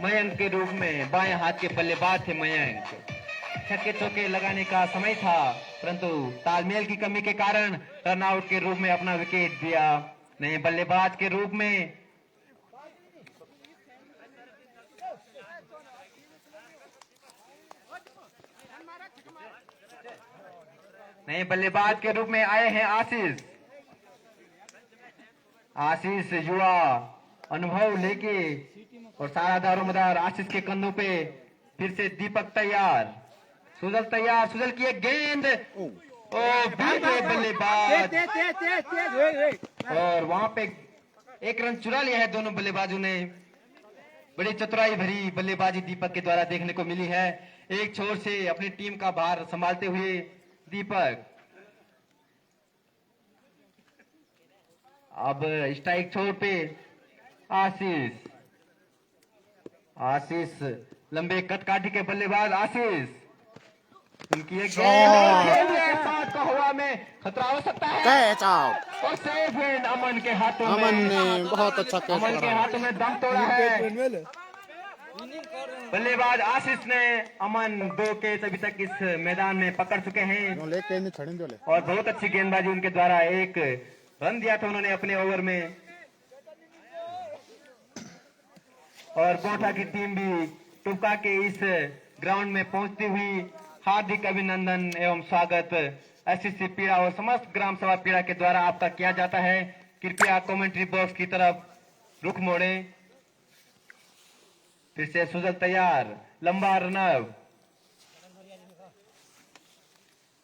मयंक के रूप में बाएं हाथ के बल्लेबाज थे मयंक। छक्के चौके लगाने का समय था, परंतु तालमेल की कमी के कारण रन आउट के रूप में अपना विकेट दिया। नए बल्लेबाज के रूप में आए हैं आशीष। आशीष युवा अनुभव लेके और सारा दारोमदार आशीष के कंधों पे। फिर से दीपक तैयार, सुजल तैयार, सुजल की एक गेंद बल्लेबाज और वहां पे एक रन चुरा लिया है दोनों बल्लेबाजों ने। बड़ी चतुराई भरी बल्लेबाजी दीपक के द्वारा देखने को मिली है। एक छोर से अपनी टीम का भार संभालते हुए दीपक। अब स्ट्राइक छोर पे आशीष लंबे कटकाठी के बल्लेबाज आशीष, उनकी एक शॉट का हवा में खतरा हो सकता है कैच आउट और सेफ है अमन के हाथों में। अमन ने बहुत अच्छा कैच अमन के हाथों में दम तोड़ा है। बल्लेबाज आशीष ने अमन 2 कैच अभी तक इस मैदान में पकड़ चुके हैं और बहुत अच्छी गेंदबाजी उनके द्वारा। एक रन दिया था उन्होंने अपने ओवर में और गोठा की टीम भी टुपका के इस ग्राउंड में पहुंचती हुई हार्दिक अभिनंदन एवं स्वागत एससीसी पीड़ा और समस्त ग्राम सभा पीड़ा के द्वारा आपका किया जाता है। कृपया कमेंट्री बॉक्स की तरफ रुख मोड़े। फिर से सुजल तैयार, लंबा रनअप,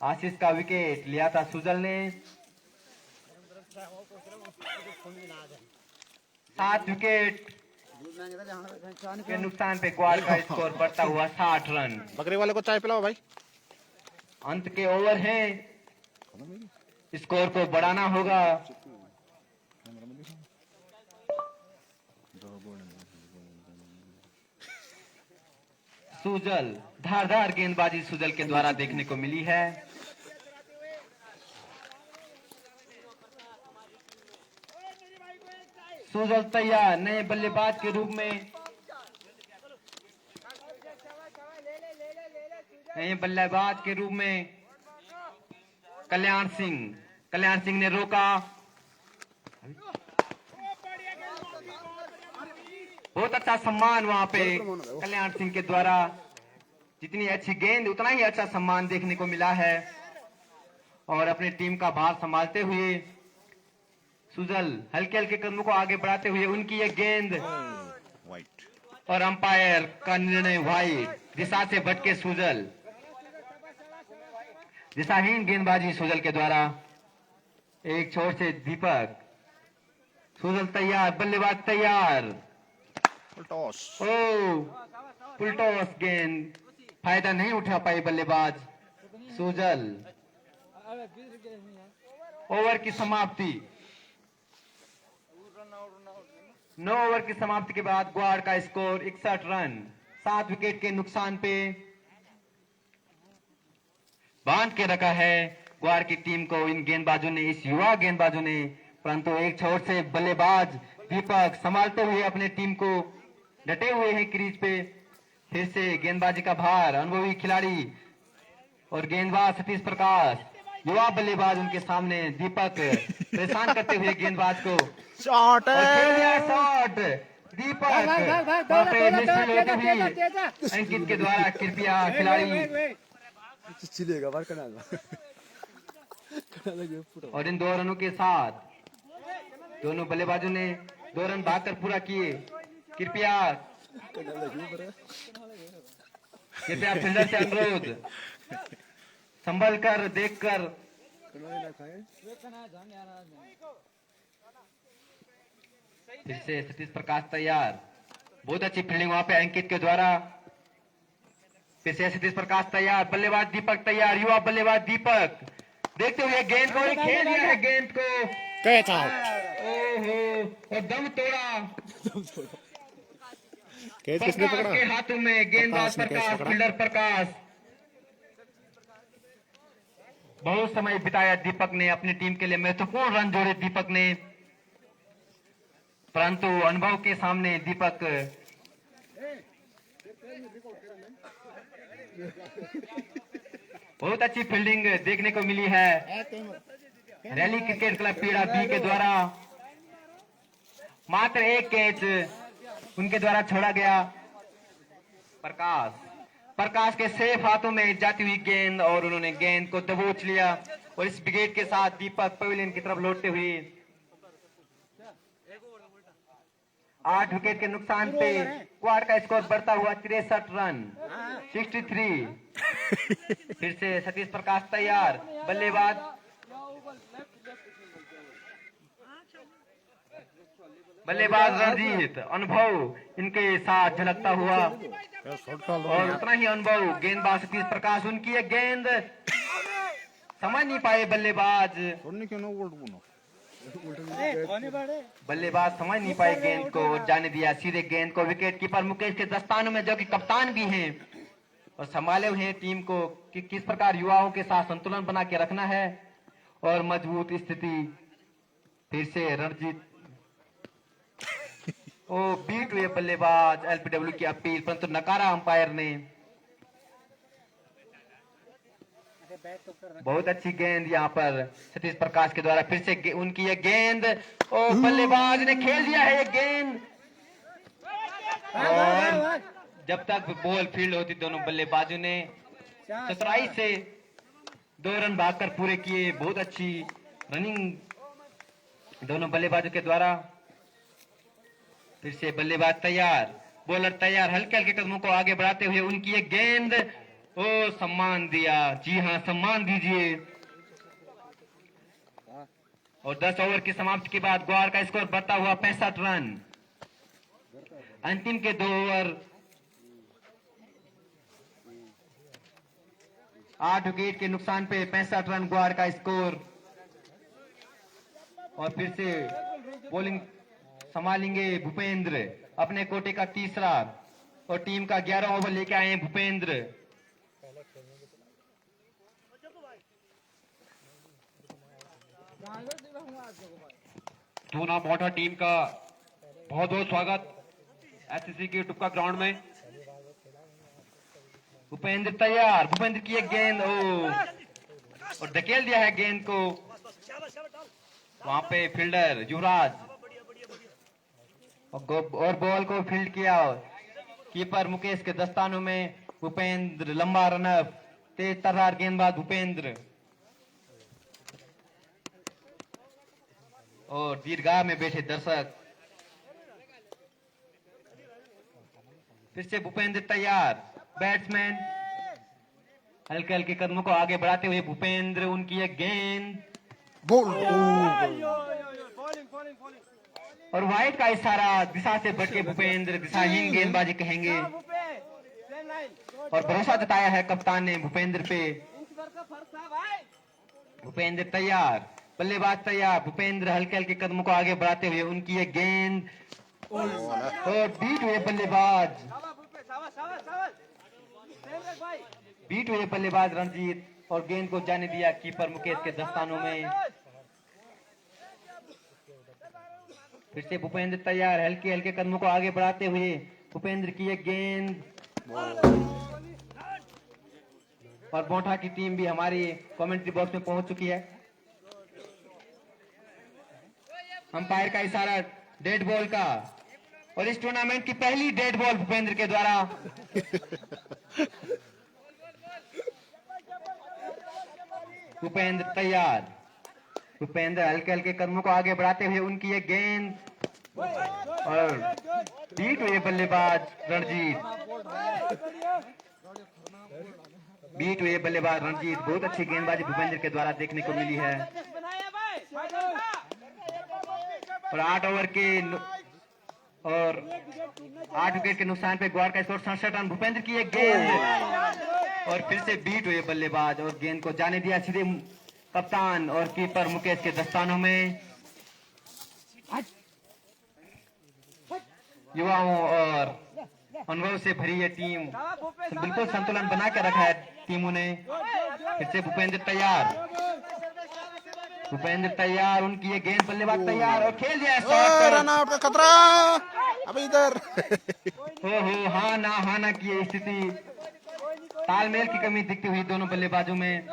आशीष का विकेट लिया था सुजल ने। 7 विकेट के नुकसान पे ग्वाड़ का स्कोर बढ़ता हुआ 60 रन। बकरी वाले को चाय पिलाओ भाई। अंत के ओवर हैं, स्कोर को बढ़ाना होगा। सुजल, धारदार गेंदबाजी सुजल के द्वारा देखने को मिली है। सुजल तैयार नए बल्लेबाज के रूप में। नए बल्लेबाज के रूप में कल्याण सिंह ने रोका। बहुत अच्छा सम्मान वहां पे कल्याण सिंह के द्वारा। जितनी अच्छी गेंद उतना ही अच्छा सम्मान देखने को मिला है। और अपनी टीम का भार संभालते हुए सुजल हल्के हल्के कदमों को आगे बढ़ाते हुए उनकी ये गेंद वाइट और अंपायर का निर्णय वाइट। दिशा से भटके सुजल, दिशाहीन गेंदबाजी सुजल के द्वारा। एक छोर से दीपक, सुजल तैयार, बल्लेबाज तैयार। टॉस। फुल टॉस गेंद, फायदा नहीं उठा पाई बल्लेबाज सुजल। ओवर की समाप्ति। 9 ओवर की समाप्ति के बाद ग्वाड़ का स्कोर 61 रन। 7 विकेट के नुकसान पे बांध के रखा है ग्वाड़ की टीम को इन गेंदबाजों ने, इस युवा गेंदबाजों ने। परंतु एक छोर से बल्लेबाज दीपक संभालते हुए अपने टीम को डटे हुए हैं क्रीज पे। फिर से गेंदबाजी का भार अनुभवी खिलाड़ी और गेंदबाज सतीश प्रकाश, युवा बल्लेबाज उनके सामने। दीपक परेशान करते हुए गेंदबाज को शॉट और खेल दिया शॉट। दीपक वहां पे मिसफील्ड होती हुई अंकित के द्वारा। कृपया खिलाड़ी और इन 2 रनों के साथ दोनों बल्लेबाजों ने 2 रन भागकर पूरा किए। कृपया फील्डर से अनुरोध, संभल कर देखकर। फिर से सतीश प्रकाश तैयार, बहुत अच्छी फील्डिंग वहां पे अंकित के द्वारा। फिर से सतीश प्रकाश तैयार, बल्लेबाज दीपक तैयार, युवा बल्लेबाज दीपक देखते हुए गेंद को खेल दिया है। गेंद को कैच आउट। ओहो, और दम तोड़ा। कैच किसने प्रकाश पकड़ा? के हाथों में गेंदबाज प्रकाश ने कैच प्रकाश, पकड़ा। फील्डर प्रकाश। बहुत समय बिताया दीपक ने, अपनी टीम के लिए महत्वपूर्ण रन जोड़े दीपक ने। परंतु अनुभव के सामने दीपक बहुत अच्छी फील्डिंग देखने को मिली है रैली क्रिकेट क्लब पीड़ा बी के द्वारा। मात्र एक कैच उनके द्वारा छोड़ा गया। प्रकाश के सेफ हाथों में जाती हुई गेंद और उन्होंने गेंद को दबोच लिया। और इस विकेट के साथ दीपक पवेलियन की तरफ लौटते हुए 8 विकेट के नुकसान पे क्वाड का स्कोर बढ़ता हुआ 63 रन 63। फिर से सतीश प्रकाश तैयार, बल्लेबाज रणजीत, अनुभव इनके साथ झलकता हुआ और उतना ही अनुभव गेंदबाज सतीश प्रकाश। उनकी एक गेंद समझ नहीं पाए बल्लेबाज समझ नहीं पाए गेंद को, जाने दिया सीधे गेंद को विकेट कीपर मुकेश के दस्तानों में, जो कि कप्तान भी हैं और संभाले हुए हैं टीम को कि किस प्रकार युवाओं के साथ संतुलन बना के रखना है और मजबूत स्थिति। फिर से रणजीत बीट हुए बल्लेबाज, एलपीडब्ल्यू की अपील परंतु नकारा अंपायर ने। बहुत अच्छी गेंद यहाँ पर सतीश प्रकाश के द्वारा। फिर से उनकी ये गेंद और बल्लेबाज ने खेल दिया है ये गेंद। और जब तक बॉल फील्ड होती दोनों बल्लेबाजों ने चतुराई से 2 रन भागकर पूरे किए। बहुत अच्छी रनिंग दोनों बल्लेबाजों के द्वारा। फिर से बल्लेबाज तैयार, बॉलर तैयार, हल्के हल्के कदमों को आगे बढ़ाते हुए उनकी एक गेंद, ओ सम्मान दिया। जी हाँ, सम्मान दीजिए। और 10 ओवर की समाप्ति के बाद ग्वार का स्कोर बढ़ता हुआ 65 रन। अंतिम के 2 ओवर 8 विकेट के नुकसान पे 65 रन ग्वार का स्कोर। और फिर से बॉलिंग संभालेंगे भूपेंद्र, अपने कोटे का तीसरा और टीम का 11 ओवर लेके आए हैं भूपेंद्र। धूना मोटा टीम का बहुत बहुत स्वागत एससीसी के टुक्का ग्राउंड में। भूपेंद्र तैयार, भूपेंद्र की एक गेंद, और धकेल दिया है गेंद को। वहां पे फील्डर युवराज और बॉल को फील्ड किया। कीपर मुकेश के दस्तानों में भूपेंद्र, लंबा रनअप, तेज तर्रार गेंदबाज भूपेंद्र। और दीर्घा में बैठे दर्शक। फिर से भूपेंद्र तैयार, बैट्समैन हल्के हल्के कदमों को आगे बढ़ाते हुए भूपेंद्र, उनकी एक गेंद, बोल और वाइड का इशारा, दिशा से भटके भूपेंद्र, दिशाहीन गेंदबाजी कहेंगे। और भरोसा जताया है कप्तान ने भूपेंद्र पे। भूपेंद्र तैयार, बल्लेबाज तैयार, भूपेंद्र हल्के हल्के कदमों को आगे बढ़ाते हुए उनकी एक गेंद, और बीट हुए बल्लेबाज, बीट हुए बल्लेबाज रणजीत, और गेंद को जाने दिया कीपर मुकेश के दस्तानों में। फिर से भूपेंद्र तैयार, हल्के हल्के कदमों को आगे बढ़ाते हुए भूपेंद्र की एक गेंद, और बोठा की टीम भी हमारी कमेंट्री बॉक्स में पहुंच चुकी है। अंपायर का इशारा डेड बॉल का, और इस टूर्नामेंट की पहली डेड बॉल भूपेंद्र के द्वारा। भूपेंद्र तैयार, भूपेंद्र हल्के हल्के कदमों को आगे बढ़ाते हुए उनकी एक गेंद, और बीट हुए बल्लेबाज रणजीत, बीट हुए बल्लेबाज रणजीत। बहुत अच्छी गेंदबाजी भूपेंद्र के द्वारा देखने को मिली है। और 8 ओवर के और 8 विकेट के नुकसान पे ग्वार का स्कोर 67 रन। भूपेंद्र की एक गेंद, और फिर से बीट हुए बल्लेबाज, और गेंद को जाने दिया सीधे कप्तान और कीपर मुकेश के दस्तानों में। युवाओं और अनुभव से भरी ये टीम, बिल्कुल संतुलन बना कर रखा है टीमों ने। फिर से भूपेंद्र तैयार, भूपेंद्र तैयार, उनकी ये गेंद, बल्लेबाज तैयार, और खेल दिया रन आउट का खतरा। अब इधर हो हाँ ना की ये स्थिति, तालमेल की कमी दिखती हुई दोनों बल्लेबाजों में।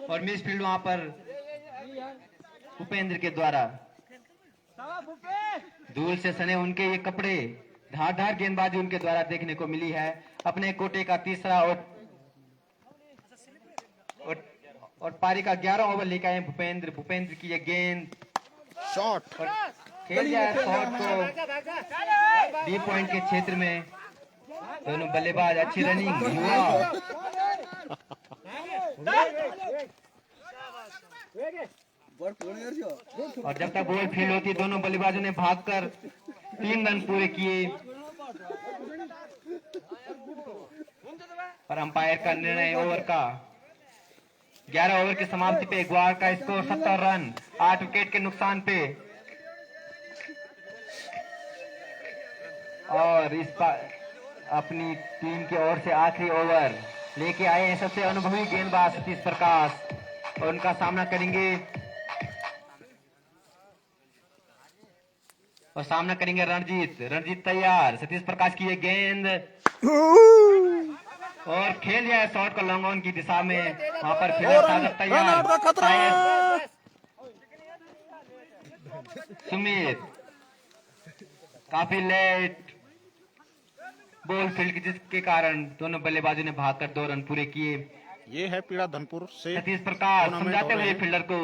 और मिस फील्ड वहां पर भूपेंद्र के द्वारा। धूल से सने उनके ये कपड़े, धार गेंदबाजी उनके द्वारा देखने को मिली है। अपने कोटे का तीसरा और पारी का 11 ओवर लेकर आए भूपेंद्र। भूपेंद्र की ये गेंद, शॉट, और खेल जाए शॉट को डी पॉइंट के क्षेत्र में। दोनों बल्लेबाज अच्छी रनिंग, और जब तक बॉल फील्ड होती दोनों बल्लेबाजों ने भागकर 3 रन पूरे किए। और अंपायर का निर्णय ओवर का 11 ओवर की समाप्ति पे ग्वार का स्कोर 70 रन, 8 विकेट के नुकसान पे। और इस बार अपनी टीम की ओर से आखिरी ओवर लेके आए हैं सबसे अनुभवी गेंदबाज सतीश प्रकाश, और उनका सामना करेंगे रणजीत तैयार, सतीश प्रकाश की ये गेंद, और खेल जाए शॉट का लॉन्ग ऑन की दिशा में। वहां पर फील्डर सागर तैयार, सुमित काफी लेट, बॉल फील्ड की, जिसके कारण दोनों बल्लेबाजों ने भागकर 2 रन पूरे किए। ये है पीड़ा धनपुर से सतीश प्रकाश टूर्नामेंट समझाते हो रहे हुए हैं। फील्डर को।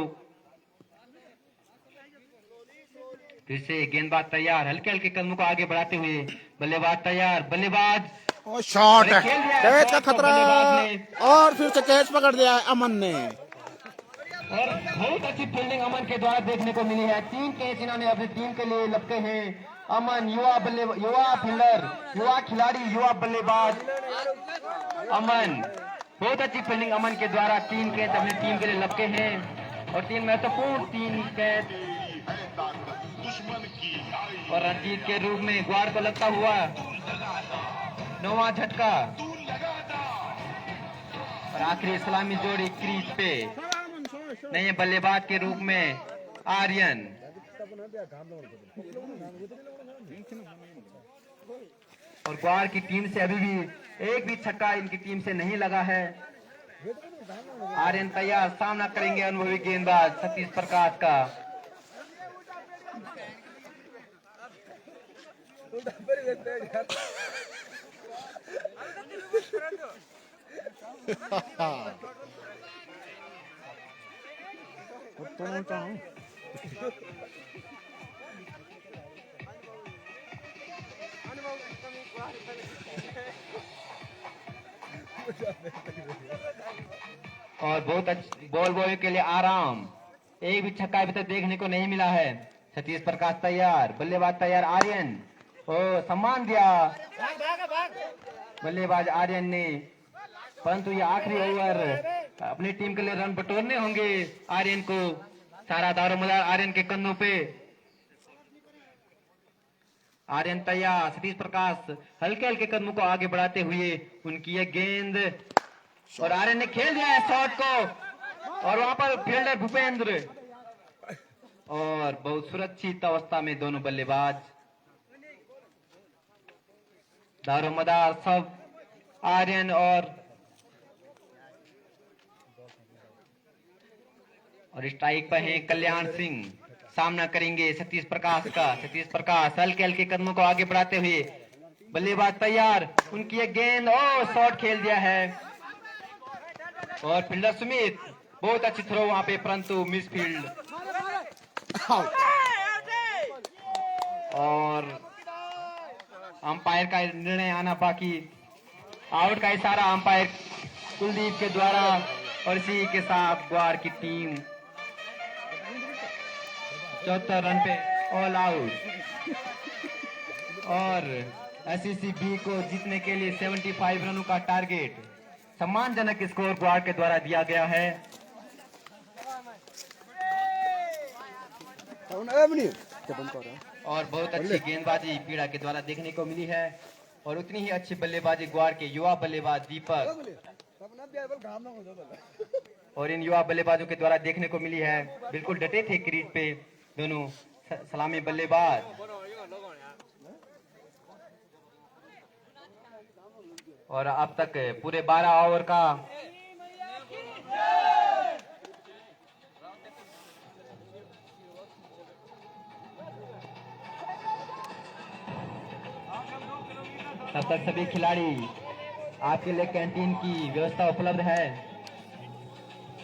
फिर से गेंदबाज तैयार, हल्के हल्के कदमों को आगे बढ़ाते हुए बल्लेबाज तैयार, बल्लेबाज और शॉट अरे खेल दिया है, कैच का शॉट को खतरा बल्लेबाज ने। और फिर से कैच पकड़ लिया है अमन ने। और बहुत अच्छी फील्डिंग अमन के द्वारा देखने को मिली है। 3 कैच इन्होंने अपनी टीम के लिए लपके हैं। अमन युवा फील्डर, युवा खिलाड़ी, युवा बल्लेबाज अमन, बहुत अच्छी फील्डिंग अमन के द्वारा 3 कैच अपनी टीम के लिए लपके हैं और 3 महत्वपूर्ण 3 कैच। और रणजीत के रूप में ग्वार को लगता हुआ 9वां झटका और आखिरी सलामी जोड़ी क्रीज पे नए बल्लेबाज के रूप में आर्यन। और ग्वार की टीम से अभी भी एक भी छक्का इनकी टीम से नहीं लगा है। आर्यन तैयार, सामना करेंगे अनुभवी गेंदबाज सतीश प्रकाश का। और बहुत अच्छी बॉल बॉय के लिए आराम, एक भी छक्का अभी तक देखने को नहीं मिला है। सतीश प्रकाश तैयार, बल्लेबाज तैयार आर्यन, ओ सम्मान दिया बल्लेबाज आर्यन ने, परंतु ये आखिरी ओवर अपनी टीम के लिए रन बटोरने होंगे आर्यन को। सारा दारोमदार आर्यन के कंधों पे। आर्यन तैयार, सतीश प्रकाश हल्के हल्के कदमों को आगे बढ़ाते हुए उनकी ये गेंद और आर्यन ने खेल दिया है शॉट को और वहां पर फील्डर भूपेंद्र और बहुत सुरक्षित अवस्था में दोनों बल्लेबाज। दारोमदार सब आर्यन और स्ट्राइक पर है कल्याण सिंह, सामना करेंगे सतीश प्रकाश का। सतीश प्रकाश हल्के हल्के कदमों को आगे बढ़ाते हुए बल्लेबाज तैयार, उनकी एक गेंद और शॉट खेल दिया है और फील्डर सुमित बहुत अच्छी थ्रो वहां पे, परंतु मिस फील्ड। और अंपायर का निर्णय आना बाकी। आउट का इशारा अंपायर कुलदीप के द्वारा और इसी के साथ ग्वार की टीम 74 रन पे ऑल आउट। और एससीसी बी को जीतने के लिए 75 रनों का टारगेट, सम्मानजनक स्कोर ग्वार के द्वारा दिया गया है। और बहुत अच्छी गेंदबाजी पीड़ा के द्वारा देखने को मिली है और उतनी ही अच्छी बल्लेबाजी ग्वार के युवा बल्लेबाज दीपक और इन युवा बल्लेबाजों के द्वारा देखने को मिली है। बिल्कुल डटे थे क्रीज पे दोनों सलामी बल्लेबाज। और अब तक पूरे 12 ओवर का तब तक सभी खिलाड़ी आपके लिए कैंटीन की व्यवस्था उपलब्ध है।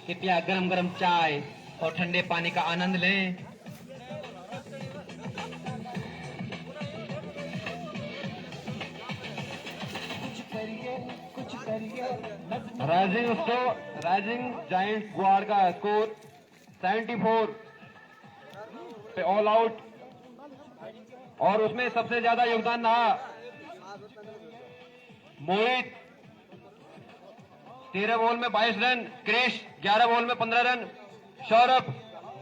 कृपया गरम गरम चाय और ठंडे पानी का आनंद लें। राइजिंग जायंट ग्वार का स्कोर 74 पे ऑल आउट और उसमें सबसे ज्यादा योगदान रहा मोहित 13 बॉल में 22 रन, क्रिश 11 बॉल में 15 रन, सौरभ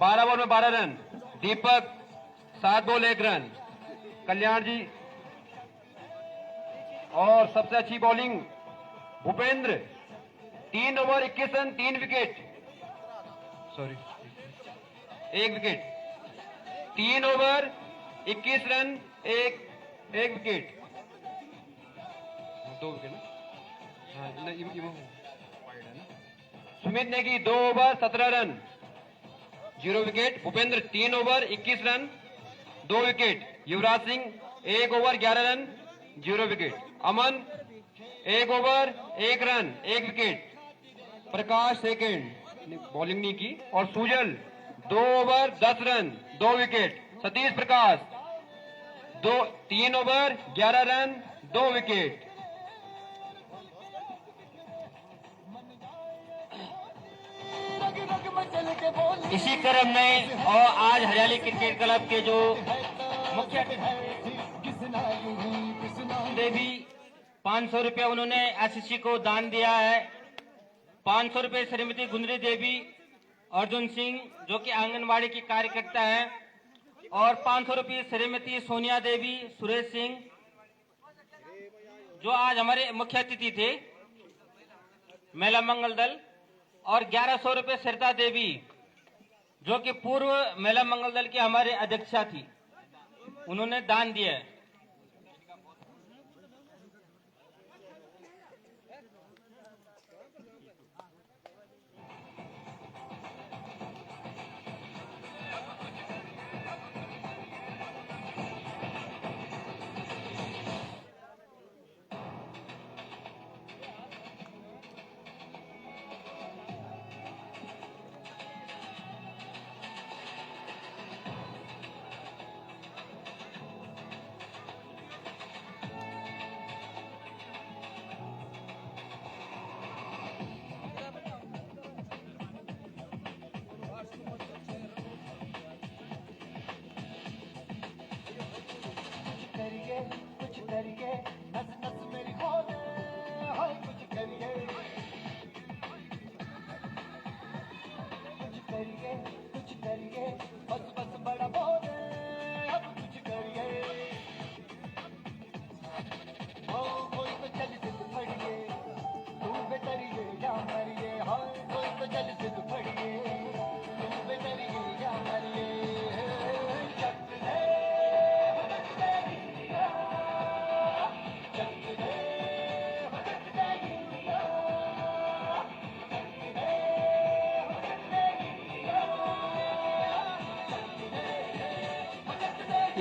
12 बॉल में 12 run, Deepak 7 ball 1 run, Kalyan ji और सबसे अच्छी bowling Bhupendra 3 over 21 run 3 wicket, sorry 1 wicket, 3 over 21 run 1 wicket, 2 wicket ना। सुमित ने की 2 over 17 run 0 wicket, Bhupendra 3 over 21 run 2 wicket, Yuvraj Singh 1 over 11 run 0 wicket. Aman 1 over 1 run 1 wicket. Prakash second, bowling नहीं की। और Sujal 2 over 10 run 2 wicket. Satish Prakash 3 over 11 run 2 wicket. इसी क्रम में और आज हरियाली क्रिकेट क्लब के जो मुख्य देवी 500 रुपये उन्होंने एसएससी को दान दिया है। 500 रुपये श्रीमती गुंजरी देवी अर्जुन सिंह जो कि आंगनवाड़ी की कार्यकर्ता है, और 500 रुपये श्रीमती सोनिया देवी सुरेश सिंह जो आज हमारे मुख्य अतिथि थे महिला मंगल दल, और 1100 रुपये सरिता देवी जो कि पूर्व महिला मंगल दल की हमारे अध्यक्षा थी, उन्होंने दान दिया है।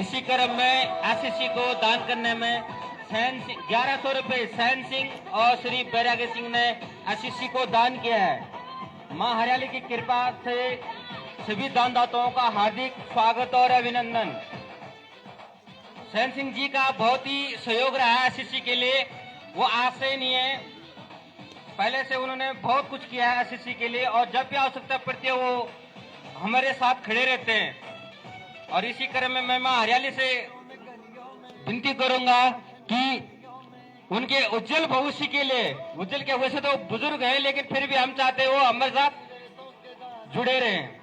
इसी क्रम में एसएससी को दान करने में 1100 रुपये सैन सिंह और श्री बैरागी सिंह ने एसएससी को दान किया है। मां हरियाली की कृपा से सभी दानदाताओं का हार्दिक स्वागत और अभिनंदन। सैन सिंह जी का बहुत ही सहयोग रहा है एसएससी के लिए, वो आज से नहीं है, पहले से उन्होंने बहुत कुछ किया है एसएससी के लिए, और जब भी आवश्यकता पड़ती है वो हमारे साथ खड़े रहते हैं। और इसी क्रम में मैं मां हरियाली से विनती करूंगा कि उनके उज्जवल भविष्य के लिए, उज्जवल के वैसे तो बुजुर्ग हैं लेकिन फिर भी हम चाहते हैं वो हमारे साथ जुड़े रहें।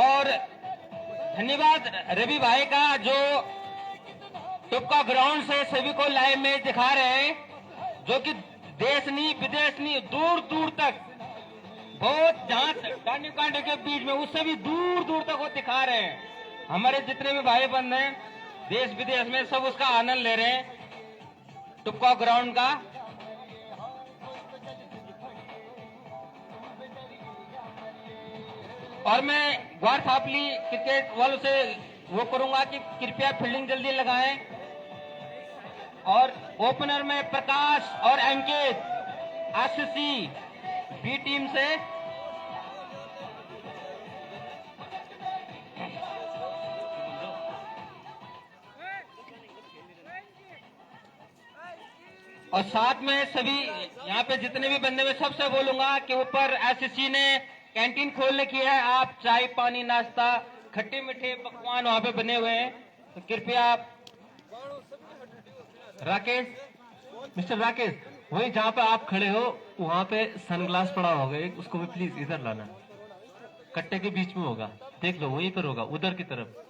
और धन्यवाद रवि भाई का जो टुक्का ग्राउंड से सभी को लाइव में दिखा रहे हैं, जो कि देश नहीं विदेश नहीं दूर दूर तक, बहुत जहां कांटे कांटे के बीच में उससे भी दूर दूर तक वो दिखा रहे हैं। हमारे जितने भी भाई बंद हैं देश विदेश में सब उसका आनंद ले रहे हैं टुक्का ग्राउंड का। और मैं ग्वार थापली क्रिकेट वालों से वो करूंगा कि कृपया फील्डिंग जल्दी लगाएं। और ओपनर में प्रकाश और अंकित एसएससी बी टीम से, और साथ में सभी यहाँ पे जितने भी बंदे में सबसे बोलूंगा कि ऊपर एसएससी ने कैंटीन खोलने की है, आप चाय पानी नाश्ता खट्टे मीठे पकवान वहां पे बने हुए हैं, तो कृपया आप राकेश, मिस्टर राकेश, वहीं जहाँ पे आप खड़े हो वहाँ पे सनग्लास पड़ा होगा एक, उसको भी प्लीज इधर लाना, कट्टे के बीच में होगा, देख लो वहीं पर होगा उधर की तरफ।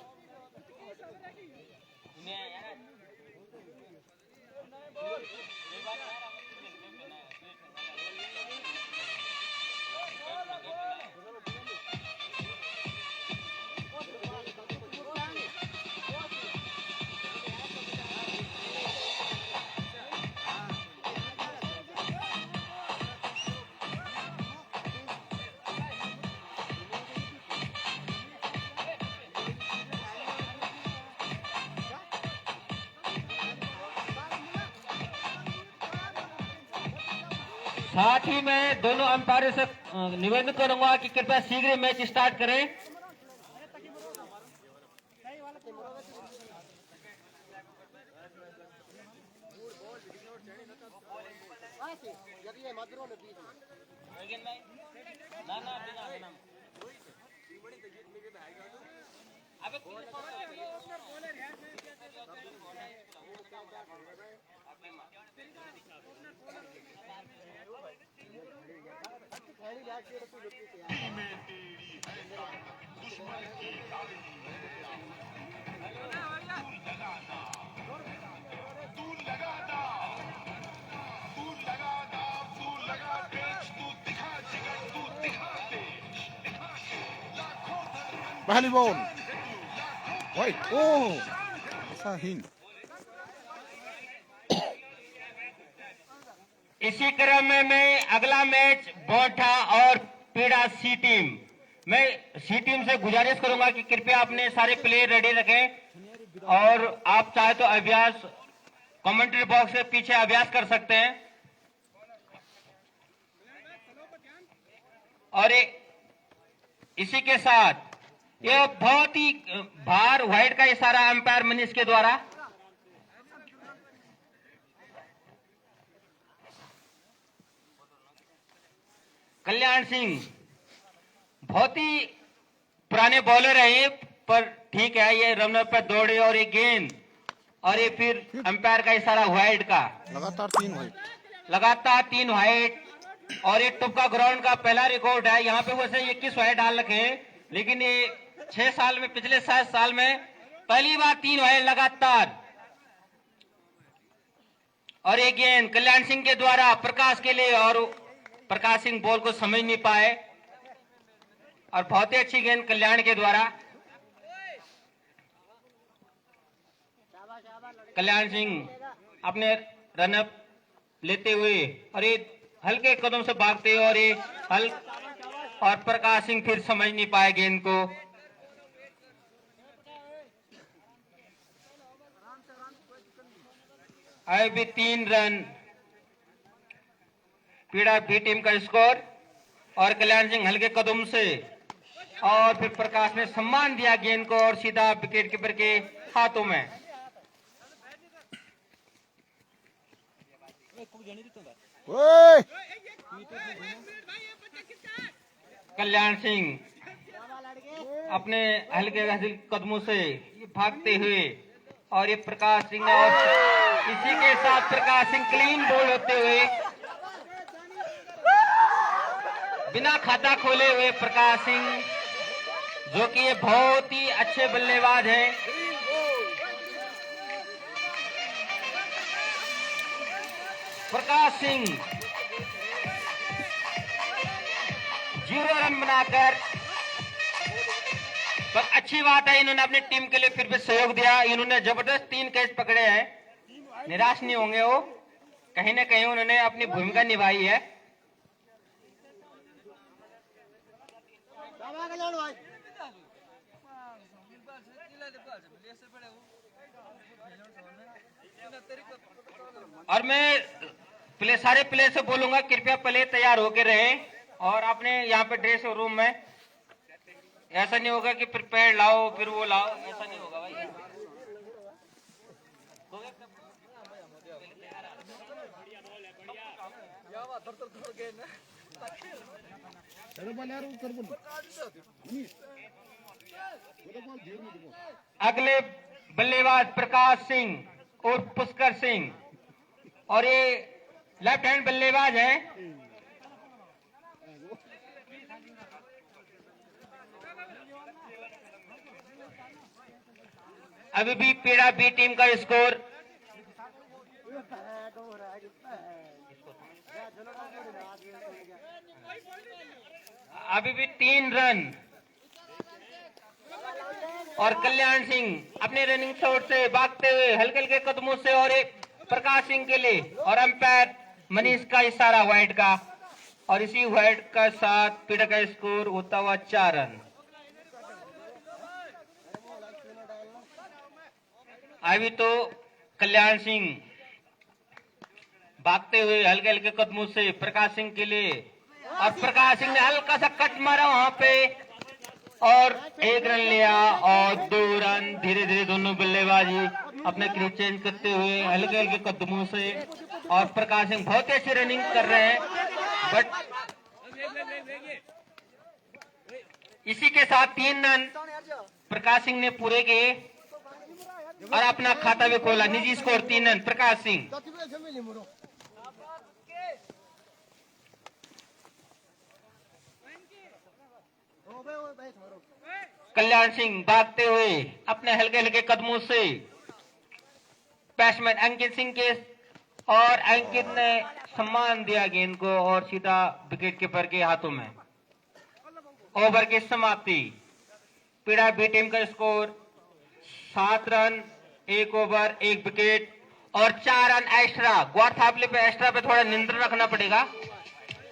साथ ही मैं दोनों अंपायरों से निवेदन करूंगा कि कृपया शीघ्र मैच स्टार्ट करें। पहली बॉल वाइट। ओह ऐसा ही इसी क्रम में मैं अगला मैच बोठा और पीड़ा सी टीम, मैं सी टीम से गुजारिश करूंगा कि कृपया अपने सारे प्लेयर रेडी रखें और आप चाहे तो अभ्यास कमेंट्री बॉक्स के पीछे अभ्यास कर सकते हैं। और इसी के साथ यह बहुत ही बार वाइड का इशारा अंपायर मनीष के द्वारा। कल्याण सिंह बहुत ही पुराने बॉलर है ये, पर ठीक है, ये रनर पर दौड़े और ये गेंद और ये फिर अंपायर का इशारा वाइड का, लगातार 3 वाइट, लगातार 3 वाइड। और ये टुपका ग्राउंड का पहला रिकॉर्ड है। यहाँ पे वैसे 21 वाइड डाल रखे हैं, लेकिन ये 6 साल में, पिछले 7 साल में पहली बार 3 वाइड लगातार। और ये गेंद कल्याण सिंह के द्वारा प्रकाश के लिए, और प्रकाश सिंह बॉल को समझ नहीं पाए और बहुत ही अच्छी गेंद कल्याण के द्वारा। कल्याण सिंह अपने रनअप लेते हुए और ये हल्के कदम से भागते हुए, और ये और प्रकाश सिंह फिर समझ नहीं पाए गेंद को। अभी 3 रन पीड़ा बी टीम का स्कोर, और कल्याण सिंह हल्के कदम से, और फिर प्रकाश ने सम्मान दिया गेंद को और सीधा विकेट कीपर के हाथों में। ओए कल्याण सिंह अपने हल्के कदमों से भागते हुए, और ये प्रकाश सिंह, और इसी के साथ प्रकाश सिंह क्लीन बॉल होते हुए, बिना खाता खोले हुए प्रकाश सिंह, जो कि ये बहुत ही अच्छे बल्लेबाज हैं। प्रकाश सिंह 0 रन बनाकर, पर अच्छी बात है इन्होंने अपनी टीम के लिए फिर भी सहयोग दिया। इन्होंने जबरदस्त 3 कैच पकड़े हैं, निराश नहीं होंगे वो, कहीं ना कहीं उन्होंने अपनी भूमिका निभाई है। और मैं सारे प्लेयर से बोलूंगा कृपया पहले तैयार होकर रहें, और अपने यहाँ पे ड्रेस रूम में ऐसा नहीं होगा कि प्रिपेयर लाओ फिर वो लाओ, ऐसा नहीं होगा भाई। अगले बल्लेबाज प्रकाश सिंह और पुष्कर सिंह, और ये लेफ्ट हैंड बल्लेबाज है। अभी भी पीड़ा बी टीम का स्कोर अभी भी 3 रन, और कल्याण सिंह अपने रनिंग शॉट से भागते हुए हल्के हल्के कदमों से, और एक प्रकाश सिंह के लिए, और अंपायर मनीष का इशारा वाइड का, और इसी वाइड का साथ पीड़ा का स्कोर होता हुआ 4 रन। अभी तो कल्याण सिंह भागते हुए हल्के हल्के कदमों से प्रकाश सिंह के लिए, और प्रकाश सिंह ने हल्का सा कट मारा वहां पे और 1 रन लिया और 2 रन। धीरे धीरे दोनों बल्लेबाजी अपना क्रीज चेंज करते हुए हल्के हल्के कदमों से, और प्रकाश सिंह बहुत ही अच्छी रनिंग कर रहे हैं। बट इसी के साथ 3 रन प्रकाश सिंह ने पूरे किए और अपना खाता भी खोला। निजी स्कोर 3 रन प्रकाश सिंह। कल्याण सिंह भागते हुए अपने हल्के हल्के कदमों से बैट्समैन अंकित सिंह के, और अंकित ने सम्मान दिया गेंद को और सीधा विकेट कीपर के हाथों में। ओवर की समाप्ति। पीड़ा बी टीम का स्कोर 7 रन 1 ओवर 1 विकेट और 4 रन एक्स्ट्रा। ग्वार थापली पे एक्स्ट्रा पे थोड़ा नियंत्रण रखना पड़ेगा।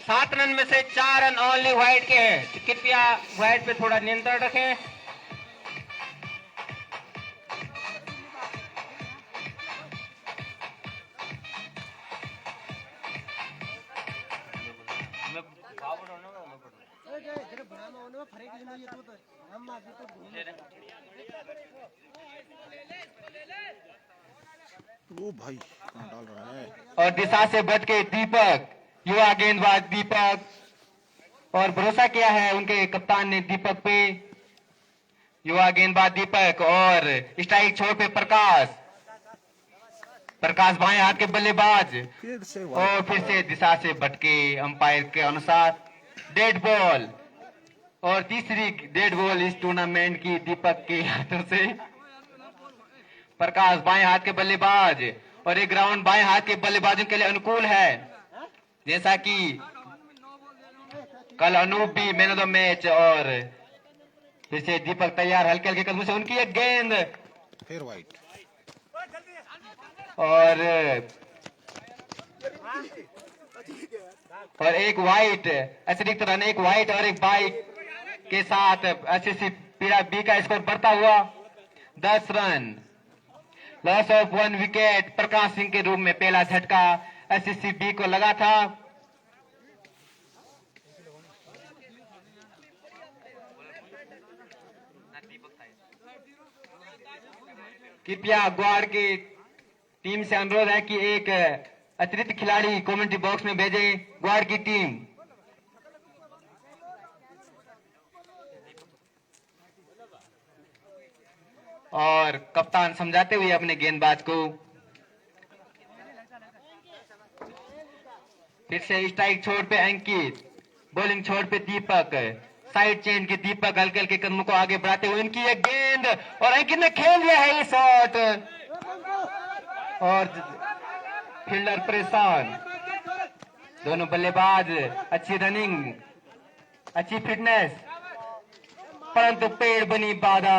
7 रन में से 4 रन ओनली व्हाइट के हैं, तो कृपया व्हाइट पे थोड़ा नियंत्रण रखें। ओ भाई कहाँ डाल रहा है। और दिशा से बच के दीपक, युवा गेंदबाज दीपक, और भरोसा किया है उनके कप्तान ने दीपक पे। युवा गेंदबाज दीपक और स्ट्राइक छोर पे प्रकाश, प्रकाश बाएं हाथ के बल्लेबाज, फिर से और फिर से दिशा से भटके अंपायर के अनुसार डेड बॉल, और तीसरी डेड बॉल इस टूर्नामेंट की दीपक के हाथों से। प्रकाश बाएं हाथ के बल्लेबाज, और एक ग्राउंड बाएं हाथ के बल्लेबाजों के लिए अनुकूल है, जैसा कि कल अनूप भी मैन ऑफ द मैच। और फिर से दीपक तैयार हल्के हल्के कदमों से, उनकी एक गेंद फिर वाइट, और एक वाइट अतिरिक्त रन, एक वाइट और एक बाइक के साथ एसएससी पीड़ा बी का स्कोर बढ़ता हुआ 10 run. Loss of 1 wicket Prakash Singh के रूप में पहला झटका एसएससी बी को लगा था। कृपया ग्वाड़ की टीम से अनुरोध है कि एक अतिरिक्त खिलाड़ी कमेंट्री बॉक्स में भेजे। ग्वाड़ की टीम और कप्तान समझाते हुए अपने गेंदबाज को। फिर से स्ट्राइक छोर पे अंकित, बॉलिंग छोर पे दीपक, साइड चेंज के दीपक हल्के हल्के कदमों को आगे बढ़ाते हुए उनकी एक गेंद, और अंकित ने खेल दिया है ये शॉट, और फील्डर परेशान। दोनों बल्लेबाज अच्छी रनिंग, अच्छी फिटनेस, परंतु पेड़ बनी बाधा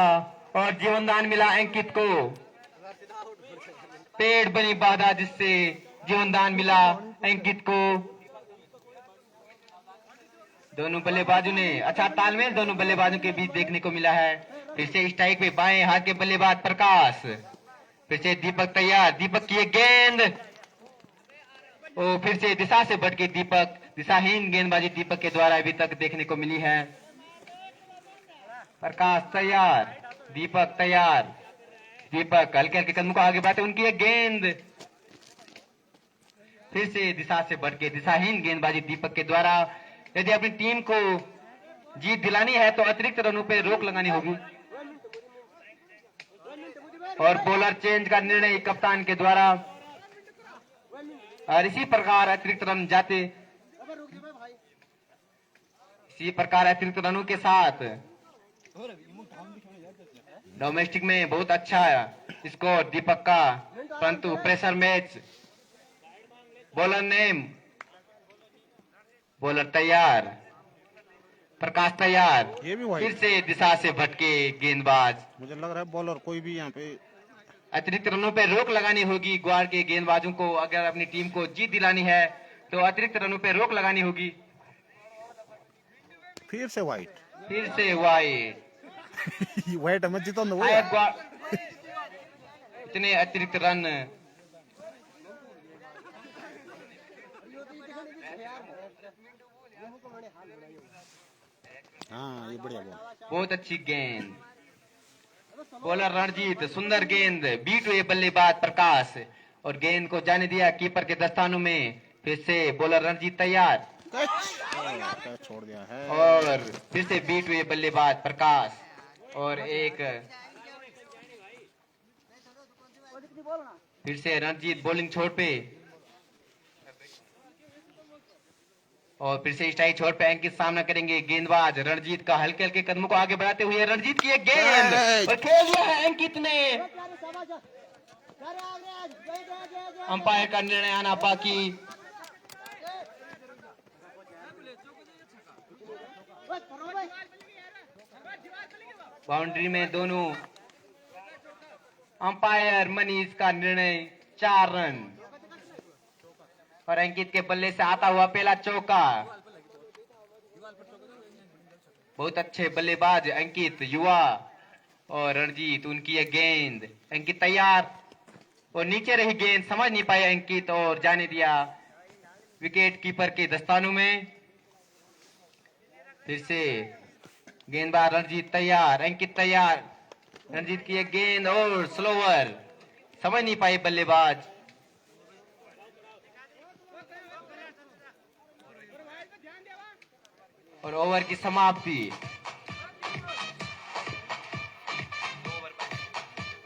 और जीवनदान मिला अंकित को। पेड़ बनी बाधा जिससे जीवनदान मिला अंकित को। दोनों बल्लेबाजों ने अच्छा तालमेल दोनों बल्लेबाजों के बीच देखने को मिला है। फिर से स्ट्राइक पे बाएं हाथ के बल्लेबाज प्रकाश, फिर से दीपक तैयार, दीपक की एक गेंद, और फिर से दिशा से भटके दीपक, दिशाहीन गेंदबाजी दीपक के द्वारा अभी तक देखने को मिली है। प्रकाश तैयार, दीपक तैयार, दीपक हल्के हल्के कदमों को आगे बढ़ाते उनकी एक गेंद, फिर से दिशा से भटके दिशाहीन गेंदबाजी दीपक के द्वारा। यदि अपनी टीम को जीत दिलानी है तो अतिरिक्त रनों पे रोक लगानी होगी, और बॉलर चेंज का निर्णय कप्तान के द्वारा, और इसी प्रकार अतिरिक्त रन जाते, इसी प्रकार अतिरिक्त रनों के साथ डोमेस्टिक में बहुत अच्छा स्कोर दीपक का, परंतु pressure match. Bowler name, bowler तैयार, प्रकाश तैयार, ये भी वाइड। फिर से दिशा से भटके गेंदबाज। मुझे लग रहा है बॉलर कोई भी यहाँ पे अतिरिक्त रनों पे रोक लगानी होगी ग्वाड़ के गेंदबाजों को। अगर अपनी टीम को जीत दिलानी है तो अतिरिक्त रनों पे रोक लगानी होगी। फिर से वाइट, फिर से वाइड। वाइट मत जीतो ना वो शायद इतने अतिरिक्त रन हाँ ये बढ़िया बॉल। बहुत अच्छी गेंद। बॉलर रणजीत, सुंदर गेंद, बीट हुए बल्लेबाज प्रकाश और गेंद को जाने दिया कीपर के दस्तानों में। फिर से बॉलर रणजीत तैयार कैच छोड़ दिया है और फिर से बीट हुए बल्लेबाज प्रकाश और एक फिर से रणजीत बॉलिंग छोड़ पे और फिर से स्ट्राइक छोड़ पे अंकित सामना करेंगे। गेंदबाज रणजीत का हल्के हल्के कदमों को आगे बढ़ाते हुए रणजीत की एक गेंद और खेल दिया है अंकित ने। अंपायर का निर्णय आना बाकी। बाउंड्री में दोनों। अंपायर मनीष का निर्णय 4 रन और अंकित के बल्ले से आता हुआ पहला चौका। बहुत अच्छे बल्लेबाज अंकित युवा और रणजीत, उनकी यह गेंद। अंकित तैयार और नीचे रही गेंद, समझ नहीं पाए अंकित और जाने दिया विकेट कीपर के दस्तानों में। फिर से गेंदबाज रणजीत तैयार, अंकित तैयार। रणजीत की एक गेंद और स्लोवर, समझ नहीं पाए बल्लेबाज। और ओवर की समाप्ति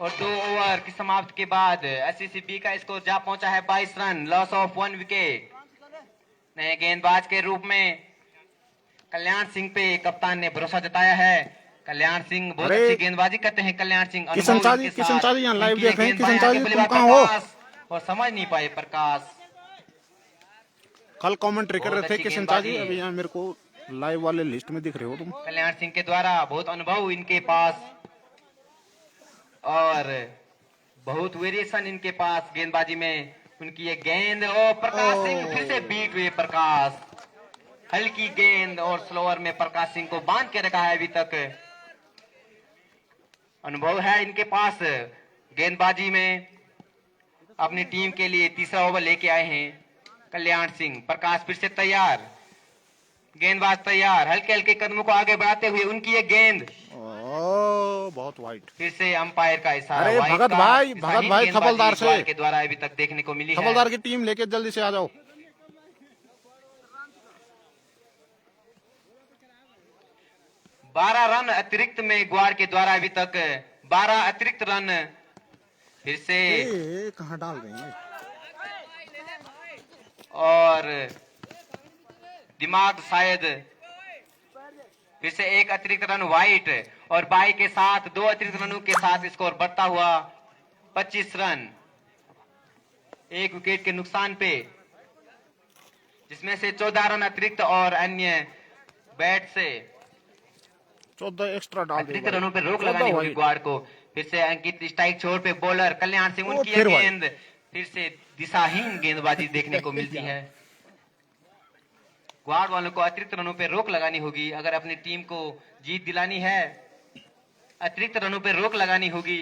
और 2 ओवर की समाप्ति के बाद एससीसीबी का स्कोर जा पहुंचा है 22 रन, लॉस ऑफ 1 विकेट। नए गेंदबाज के रूप में कल्याण सिंह पे कप्तान ने भरोसा जताया है। कल्याण सिंह बहुत अच्छी गेंदबाजी करते हैं। कल्याण सिंह किशन चाची यहाँ लाइव देख रहे हैं। किशन चाची तुम कहाँ हो? और समझ नहीं पाए प्रकाश। कल कमेंट्री कर रहे थे किशन चाची, अभी यहाँ मेरे को लाइव वाले लिस्ट में दिख रहे हो तुम। कल्याण सिंह के द्वारा बहुत अनुभव इनके पास और बहुत वेरिएशन इनके पास गेंदबाजी में। उनकी ये गेंद और प्रकाश सिंह फिर से बीट हुए। प्रकाश हल्की गेंद और स्लोअर में प्रकाश सिंह को बांध के रखा है। अभी तक अनुभव है इनके पास गेंदबाजी में। अपनी टीम के लिए तीसरा ओवर लेके आए हैं कल्याण सिंह। प्रकाश फिर से तैयार, गेंदबाज तैयार, हल्के हल्के कदमों को आगे बढ़ाते हुए उनकी ये गेंद बहुत वाइट। फिर से अंपायर का इशारा। अरे भगत भाई थपलदार से के द्वारा अभी तक देखने को मिली है। थपलदार की टीम लेके जल्दी से आ जाओ। 12 रन अतिरिक्त में ग्वार के द्वारा अभी तक 12 अतिरिक्त रन। फिर से कहाँ डाल रहे हैं और दिमाग शायद। फिर से एक अतिरिक्त रन वाइट और बाई के साथ 2 अतिरिक्त रनों के साथ स्कोर बढ़ता हुआ 25 रन। 1 विकेट के नुकसान पे, जिसमें से 14 रन अतिरिक्त और अन्य बैट से 14 एक्स्ट्रा डाल अतिरिक्त रनों पे रोक लगानी होगी ग्वार को। फिर से अंकित स्ट्राइक छोड़ पे बॉलर कल्याण सिंह, उनकी गेंद फिर से दिशाहीन गेंदबाजी देखने को मिलती है। ग्वार वालों को अतिरिक्त रनों पे रोक लगानी होगी अगर अपनी टीम को जीत दिलानी है। अतिरिक्त रनों पे रोक लगानी होगी।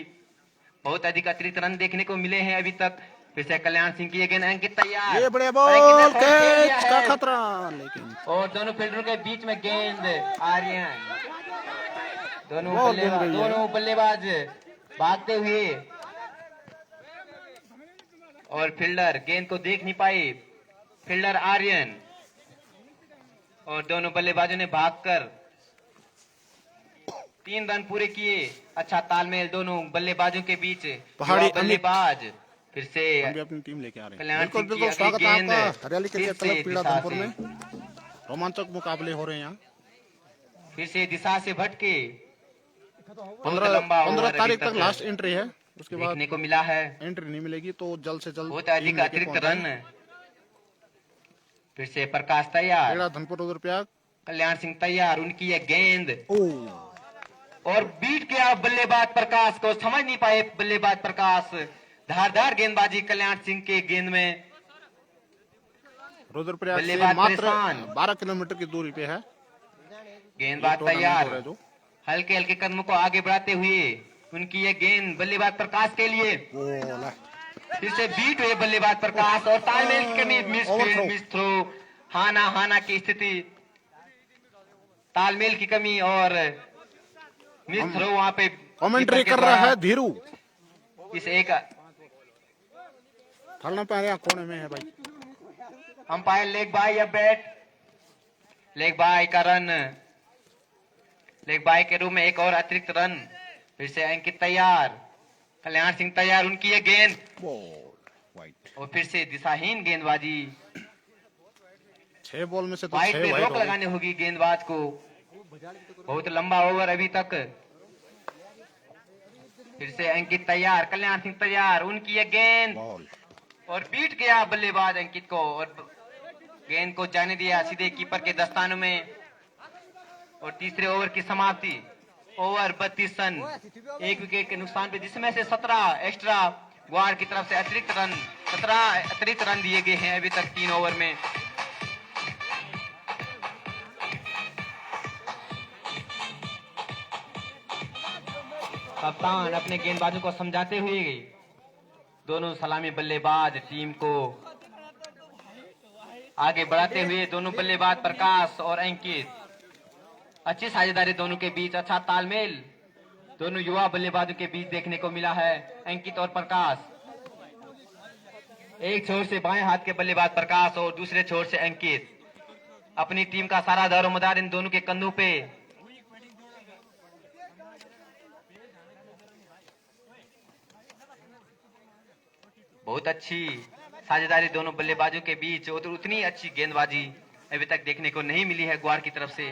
बहुत अधिक अतिरिक्त रन देखने को मिले हैं अभी तक। फिर से कल्याण सिंह की गेंद, अंकित तैयार, ये बड़े बॉल कैच का खतरा, लेकिन और दोनों फील्डरों के बीच में गेंद। आर्यन, दोनों बल्लेबाज भागते हुए और फील्डर गेंद को देख नहीं पाए। फील्डर आर्यन और दोनों बल्लेबाजों ने भागकर 3 रन पूरे किए। अच्छा तालमेल दोनों बल्लेबाजों के बीच। पहाड़ी बल्लेबाज फिर से हम भी अपनी टीम लेके आ रहे हैं। कल्याण सिंह की स्वागत है गेंद आपका हरियाली के फिर तलब से पीड़ा दिशा धनपुर से। में रोमांचक मुकाबले हो रहे हैं यहाँ। फिर से दिशा से भटके। 15 तारीख तक लास्ट एंट्री है, उसके बाद देखने को मिला है। एंट्री नहीं मिलेगी तो जल्द से जल्द बहुत अधिक अतिरिक्त रन। फिर से प्रकाश तैयार, धनपुर रुपया। कल्याण सिंह तैयार, उनकी ये गेंद और बीट किया बल्लेबाज प्रकाश को। समझ नहीं पाए बल्लेबाज प्रकाश। धारदार गेंदबाजी कल्याण सिंह के गेंद में। रुद्रप्रयाग से बल्लेबाज मात्र परेशान। 12 किलोमीटर की दूरी पे है। गेंदबाज तैयार, हल्के हल्के कदमों को आगे बढ़ाते हुए उनकी ये गेंद बल्लेबाज प्रकाश के लिए। फिर से बीट हुए बल्लेबाज प्रकाश और तालमेल की कमी, मिस थ्रो हाना हाना की स्थिति, तालमेल की कमी और मिस थ्रो वहां पे कमेंट्री कीपर के कर रहा द्वारा है धीरू। इस एक थलना पे कोने में है भाई। अंपायर लेग बाय या बैट, लेग बाय का रन, लेग बाय के रूप में एक और अतिरिक्त रन। फिर से अंकित तैयार, कल्याण सिंह तैयार, उनकी ये गेंद वाइट। और फिर से दिशाहीन गेंदबाजी। 6 बॉल में से तो वाइट 6 पे वाइट रोक हो गई। लगानी होगी गेंदबाज को। बहुत लंबा ओवर अभी तक। फिर से अंकित तैयार, कल्याण सिंह तैयार, उनकी ये गेंद बॉल और बीट गया बल्लेबाज अंकित को और गेंद को जाने दिया सीधे कीपर के दस्तानों में। और तीसरे ओवर की समाप्ति। ओवर 32 रन, 1 विकेट के नुकसान पे, जिसमें से 17 एक्स्ट्रा ग्वार की तरफ से अतिरिक्त रन, 17 अतिरिक्त रन दिए गए हैं अभी तक 3 ओवर में। कप्तान अपने गेंदबाजों को समझाते हुए दोनों सलामी बल्लेबाज टीम को आगे बढ़ाते हुए, दोनों बल्लेबाज प्रकाश और अंकित, अच्छी साझेदारी दोनों के बीच, अच्छा तालमेल दोनों युवा बल्लेबाजों के बीच देखने को मिला है। अंकित और प्रकाश, एक छोर से बाएं हाथ के बल्लेबाज प्रकाश और दूसरे छोर से अंकित, अपनी टीम का सारा दारोमदार इन दोनों के कंधों पे। बहुत अच्छी साझेदारी दोनों बल्लेबाजों के बीच और उतनी अच्छी गेंदबाजी अभी तक देखने को नहीं मिली है ग्वार की तरफ से।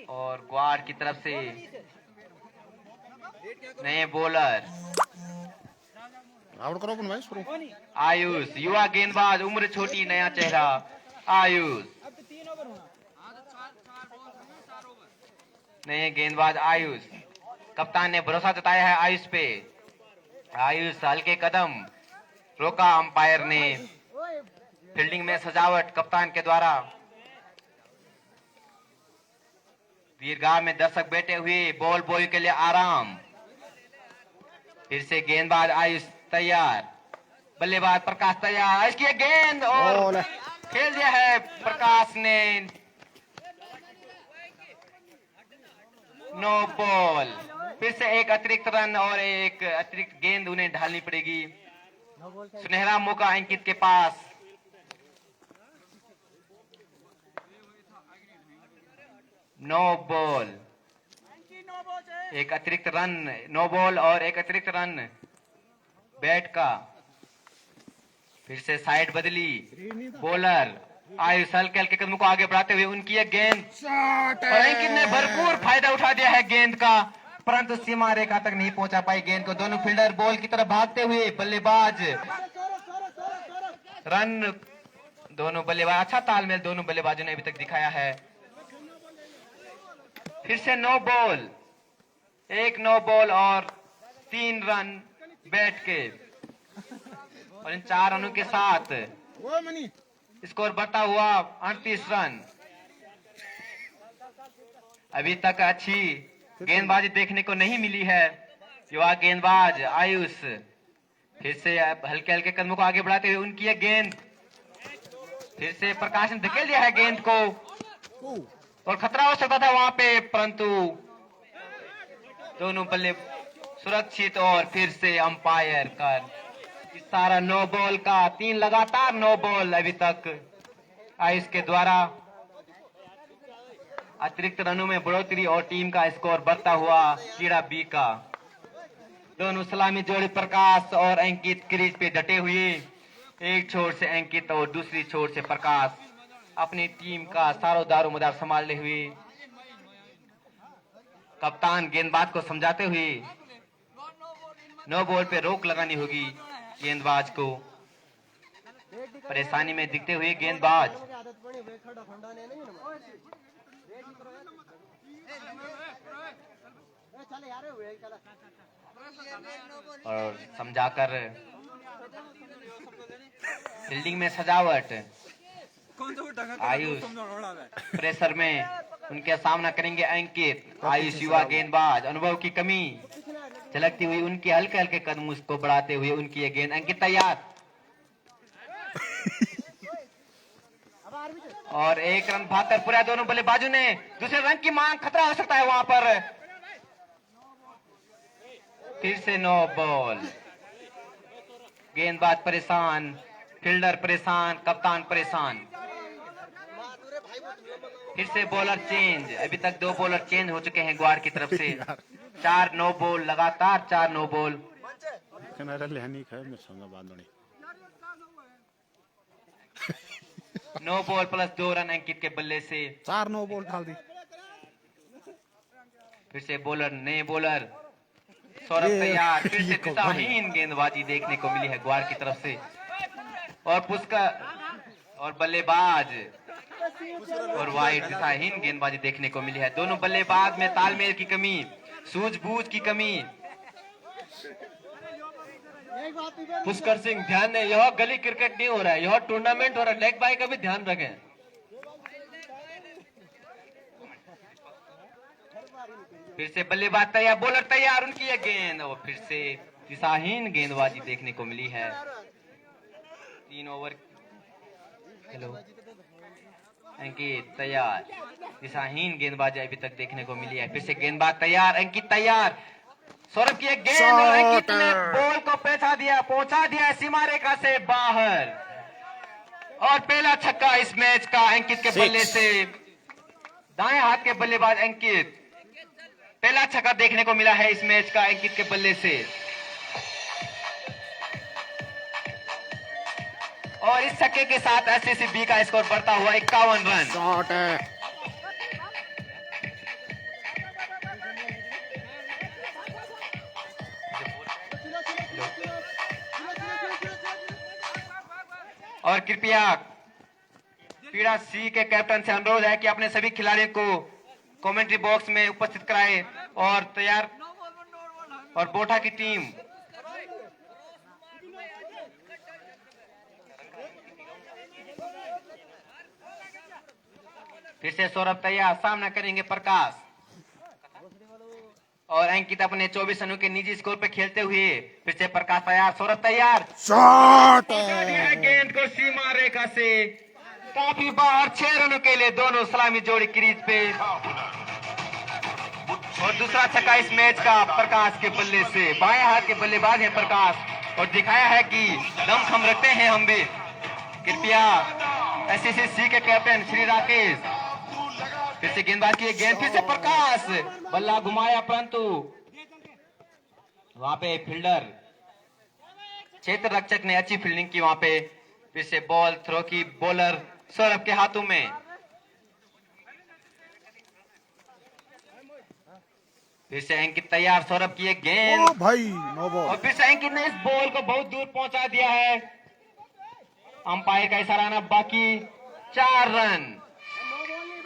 और ग्वार की तरफ से नए बॉलर आउट करो अपन भाई शुरू। आयुष, युवा गेंदबाज, उम्र छोटी, नया चेहरा आयुष, नए गेंदबाज आयुष। कप्तान ने भरोसा जताया है आयुष पे। आयुष हल्के कदम, रोका अंपायर ने। फील्डिंग में सजावट कप्तान के द्वारा। दीर्घा में दर्शक बैठे हुए, बॉल बॉय के लिए आराम। फिर से गेंदबाज आयुष तैयार, बल्लेबाज प्रकाश तैयार, इसकी एक गेंद और खेल दिया है प्रकाश ने। No ball. फिर से एक अतिरिक्त रन और एक अतिरिक्त गेंद उन्हें ढालनी पड़ेगी। सुनहरा मौका अंकित के पास। नो बॉल, एक अतिरिक्त रन, नो बॉल और एक अतिरिक्त रन बैट का। फिर से साइड बदली, बॉलर आयुष हल्के हल्के कदमों को आगे बढ़ाते हुए, उनकी एक गेंद और अंकित ने भरपूर फायदा उठा दिया है गेंद का, परंतु सीमा रेखा तक नहीं पहुंचा पाई गेंद को। दोनों फील्डर बॉल की तरफ भागते हुए, बल्लेबाज रन, दोनों बल्लेबाज, अच्छा तालमेल दोनों बल्लेबाजों ने अभी तक दिखाया है। फिर से नो बॉल, एक नो बॉल और 3 रन बैट के। और इन 4 रनों के साथ स्कोर बढ़ता हुआ 38 रन। अभी तक अच्छी गेंदबाजी देखने को नहीं मिली है। युवा गेंदबाज आयुष फिर से हल्के हल्के कदमों को आगे बढ़ाते हुए, उनकी एक गेंद, फिर से प्रकाश ने धकेल दिया है गेंद को और खतरा हो सकता था वहां पे, परंतु दोनों बल्ले सुरक्षित। और फिर से अंपायर का सारा नो बॉल का, 3 लगातार नो बॉल अभी तक आयुष के द्वारा। अतिरिक्त रनों में बढ़ोतरी और टीम का स्कोर बढ़ता हुआ कीड़ा बी का। दोनों सलामी जोड़ी प्रकाश और अंकित क्रीज पे डटे हुए, एक छोर से अंकित और दूसरी छोर से प्रकाश अपनी टीम का सारो दारोमदार संभालते हुए। कप्तान गेंदबाज को समझाते हुए, नो बॉल पे रोक लगानी होगी गेंदबाज को। परेशानी में दिखते हुए गेंदबाज और समझाकर फील्डिंग में सजावट। आयुष प्रेशर में उनके सामना करेंगे अंकित। आयुष युवा गेंदबाज, अनुभव की कमी, चलकती हुई उनके हल्के हल्के कदम उसको बढ़ाते हुए उनकी ये गेंद। अंकित तैयार और एक रन भागकर पूरा दोनों बल्लेबाजों ने दूसरे रन की मांग, खतरा हो सकता है वहां पर। फिर से नो बॉल। गेंदबाज परेशान, फील्डर परेशान, कप्तान परेशान। फिर से बॉलर चेंज। अभी तक 2 बॉलर चेंज हो चुके हैं ग्वाड़ की तरफ से। 4 नो बॉल, लगातार 4 नो बॉल। किनारा लेहनी है मेरे संग बांधनी। नो बॉल प्लस 2 रन अंकित के बल्ले से। 4 नो बॉल डाल दी। फिर से बॉलर, नए बॉलर सौरभ तैयार। फिर से दिशाहीन गेंदबाजी देखने को मिली है ग्वाड़ की तरफ से। और पुष्कर और बल्लेबाज और वाइड, दिशाहीन गेंदबाजी देखने को मिली है। दोनों बल्लेबाज में तालमेल की कमी, सूझबूझ की कमी। पुष्कर सिंह ध्यान दें, यह गली क्रिकेट नहीं हो रहा है, यह टूर्नामेंट हो रहा है। लेग बाय का भी ध्यान रखें। फिर से बल्लेबाज तैयार, बॉलर तैयार, उनकी यह गेंद और फिर से दिशाहीन गेंदबाजी देखने को मिली है। 3 ओवर। हेलो अंकित तैयार, दिशाहीन गेंदबाजी अभी तक देखने को मिली है। फिर से गेंदबाज तैयार, अंकित तैयार। सौरभ की एक गेंद और अंकित ने बॉल को पहुंचा दिया सीमा रेखा से बाहर। और पहला छक्का इस मैच का अंकित के बल्ले से। दाएं हाथ के बल्लेबाज अंकित, पहला छक्का देखने को मिला है इस मैच का अंकित के बल्ले से। और इस छक्के के साथ एससीसी का स्कोर बढ़ता हुआ 51 रन। शॉट है। और कृपया पीड़ा सी के कैप्टन से अनुरोध है कि अपने सभी खिलाड़ियों को कमेंट्री बॉक्स में उपस्थित कराएं। और तैयार और बोठा की टीम फिर से सौरभ तैयार, सामना करेंगे प्रकाश। और अंकित अपने 24 रनों के निजी स्कोर पे खेलते हुए। फिर से प्रकाश तैयार, सौरभ तैयार। शॉट है गेंद को सीमा रेखा से काफी बाहर। 6 रनों के लिए दोनों सलामी जोड़ी क्रीज पे। और दूसरा छक्का इस मैच का प्रकाश के बल्ले से। बाएं हाथ के बल्लेबाज है प्रकाश और दिखाया है कि दम थम रखते हैं हम भी। कृपया एससीसी के कैप्टन श्री राकेश। फिर से गेंदबाज की गेंद, फिर से प्रकाश, बल्ला घुमाया परंतु वहां पे फील्डर क्षेत्र रक्षक ने अच्छी फील्डिंग की वहां पे। फिर से बॉल थ्रो की बॉलर सौरभ के हाथों में। फिर से अंकित तैयार, सौरभ की एक गेंद भाई नो बॉल। और फिर से अंकित ने इस बॉल को बहुत दूर पहुंचा दिया है। अंपायर का इशारा आना बाकी। 4 रन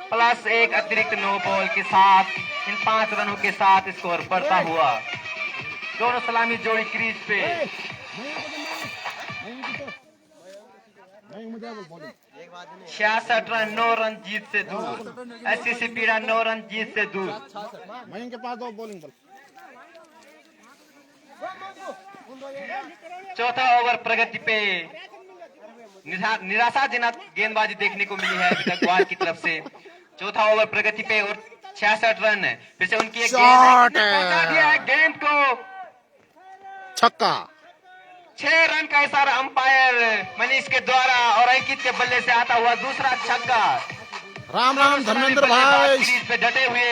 प्लस 1 अतिरिक्त नो बॉल के साथ इन 5 रनों के साथ स्कोर बढ़ता हुआ। दोनों सलामी जोड़ी क्रीज पे। 66 रन 9 रन जीत से दूर। एससीसी पीड़ा 9 रन जीत से दूर। मयंक के पास 2 बॉलिंग बॉल। चौथा ओवर प्रगति पे। निराशाजनक गेंदबाजी देखने को मिली है अभी तक ग्वाड़ की तरफ से। चौथा ओवर प्रगति पे और 66 रन। फिर से उनकी एक गेंद पहुंचा दिया है गेंद को। छक्का। 6 रन का इशारा अंपायर मनीष के द्वारा और अंकित के बल्ले से आता हुआ दूसरा छक्का। राम राम धर्मेंद्र भाई। क्रीज पे डटे हुए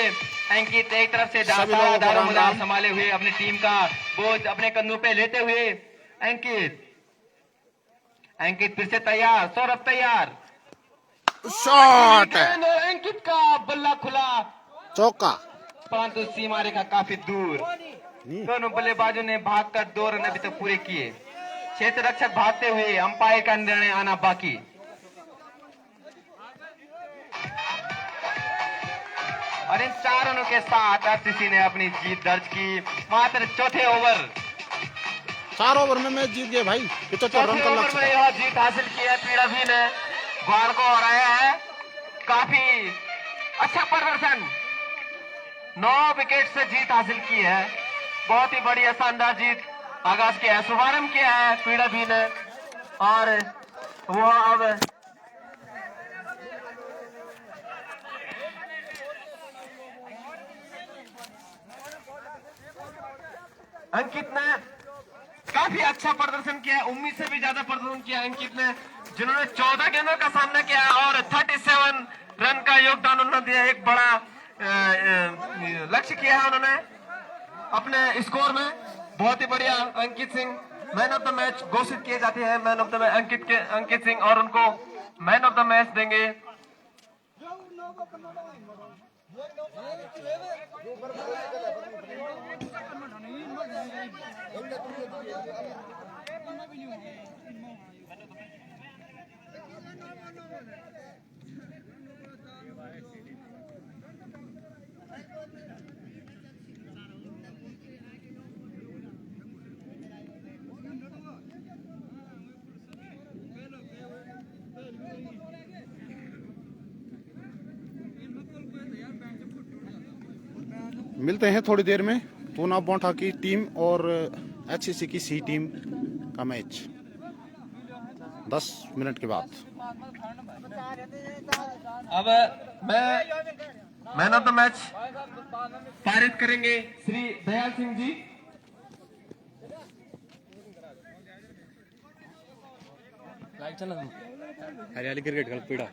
अंकित एक तरफ से दारोमदार संभाले हुए अपनी टीम का बोझ अपने कंधों पे लेते हुए अंकित फिर से तैयार, सौरभ तैयार। शॉट अंकित का बल्ला खुला, चौका। परंतु सीमा रेखा काफी दूर। दोनों बल्लेबाजों ने भागकर 2 रन अभी तक पूरे किए। क्षेत्र रक्षक भागते हुए, अंपायर का निर्णय आना बाकी। और इन 4 रनों के साथ आरसीसी ने अपनी जीत दर्ज की। मात्र चौथे ओवर 4 ओवर में मैच जीत गए भाई। 75 रन का लक्ष्य में यह जीत हासिल की है पीड़ा भी ने। ग्वाड़ को हराया है। काफी अच्छा प्रदर्शन, 9 विकेट से जीत हासिल की है। बहुत ही बढ़िया शानदार जीत आगाज किया है, शुभारंभ किया है पीड़ा भी ने, और वो अब अंकित ने काफी अच्छा प्रदर्शन किया है, उम्मीद से भी ज्यादा प्रदर्शन किया है अंकित ने, जिन्होंने 14 गेंदों का सामना किया है और 37 रन का योगदान उन्होंने दिया। एक बड़ा लक्ष्य किया है उन्होंने अपने स्कोर में। बहुत ही बढ़िया Ankit Singh man of the match घोषित किए जाते हैं। Man of the match Ankit Singh, और उनको मैन ऑफ द मैच देंगे मिलते हैं थोड़ी देर में पूना बोंठा की टीम और एचसीसी की सी टीम का मैच 10 मिनट के बाद। अब मैन ऑफ द मैच पारित करेंगे श्री दयाल सिंह जी। हरियाली क्रिकेट क्लब पीड़ा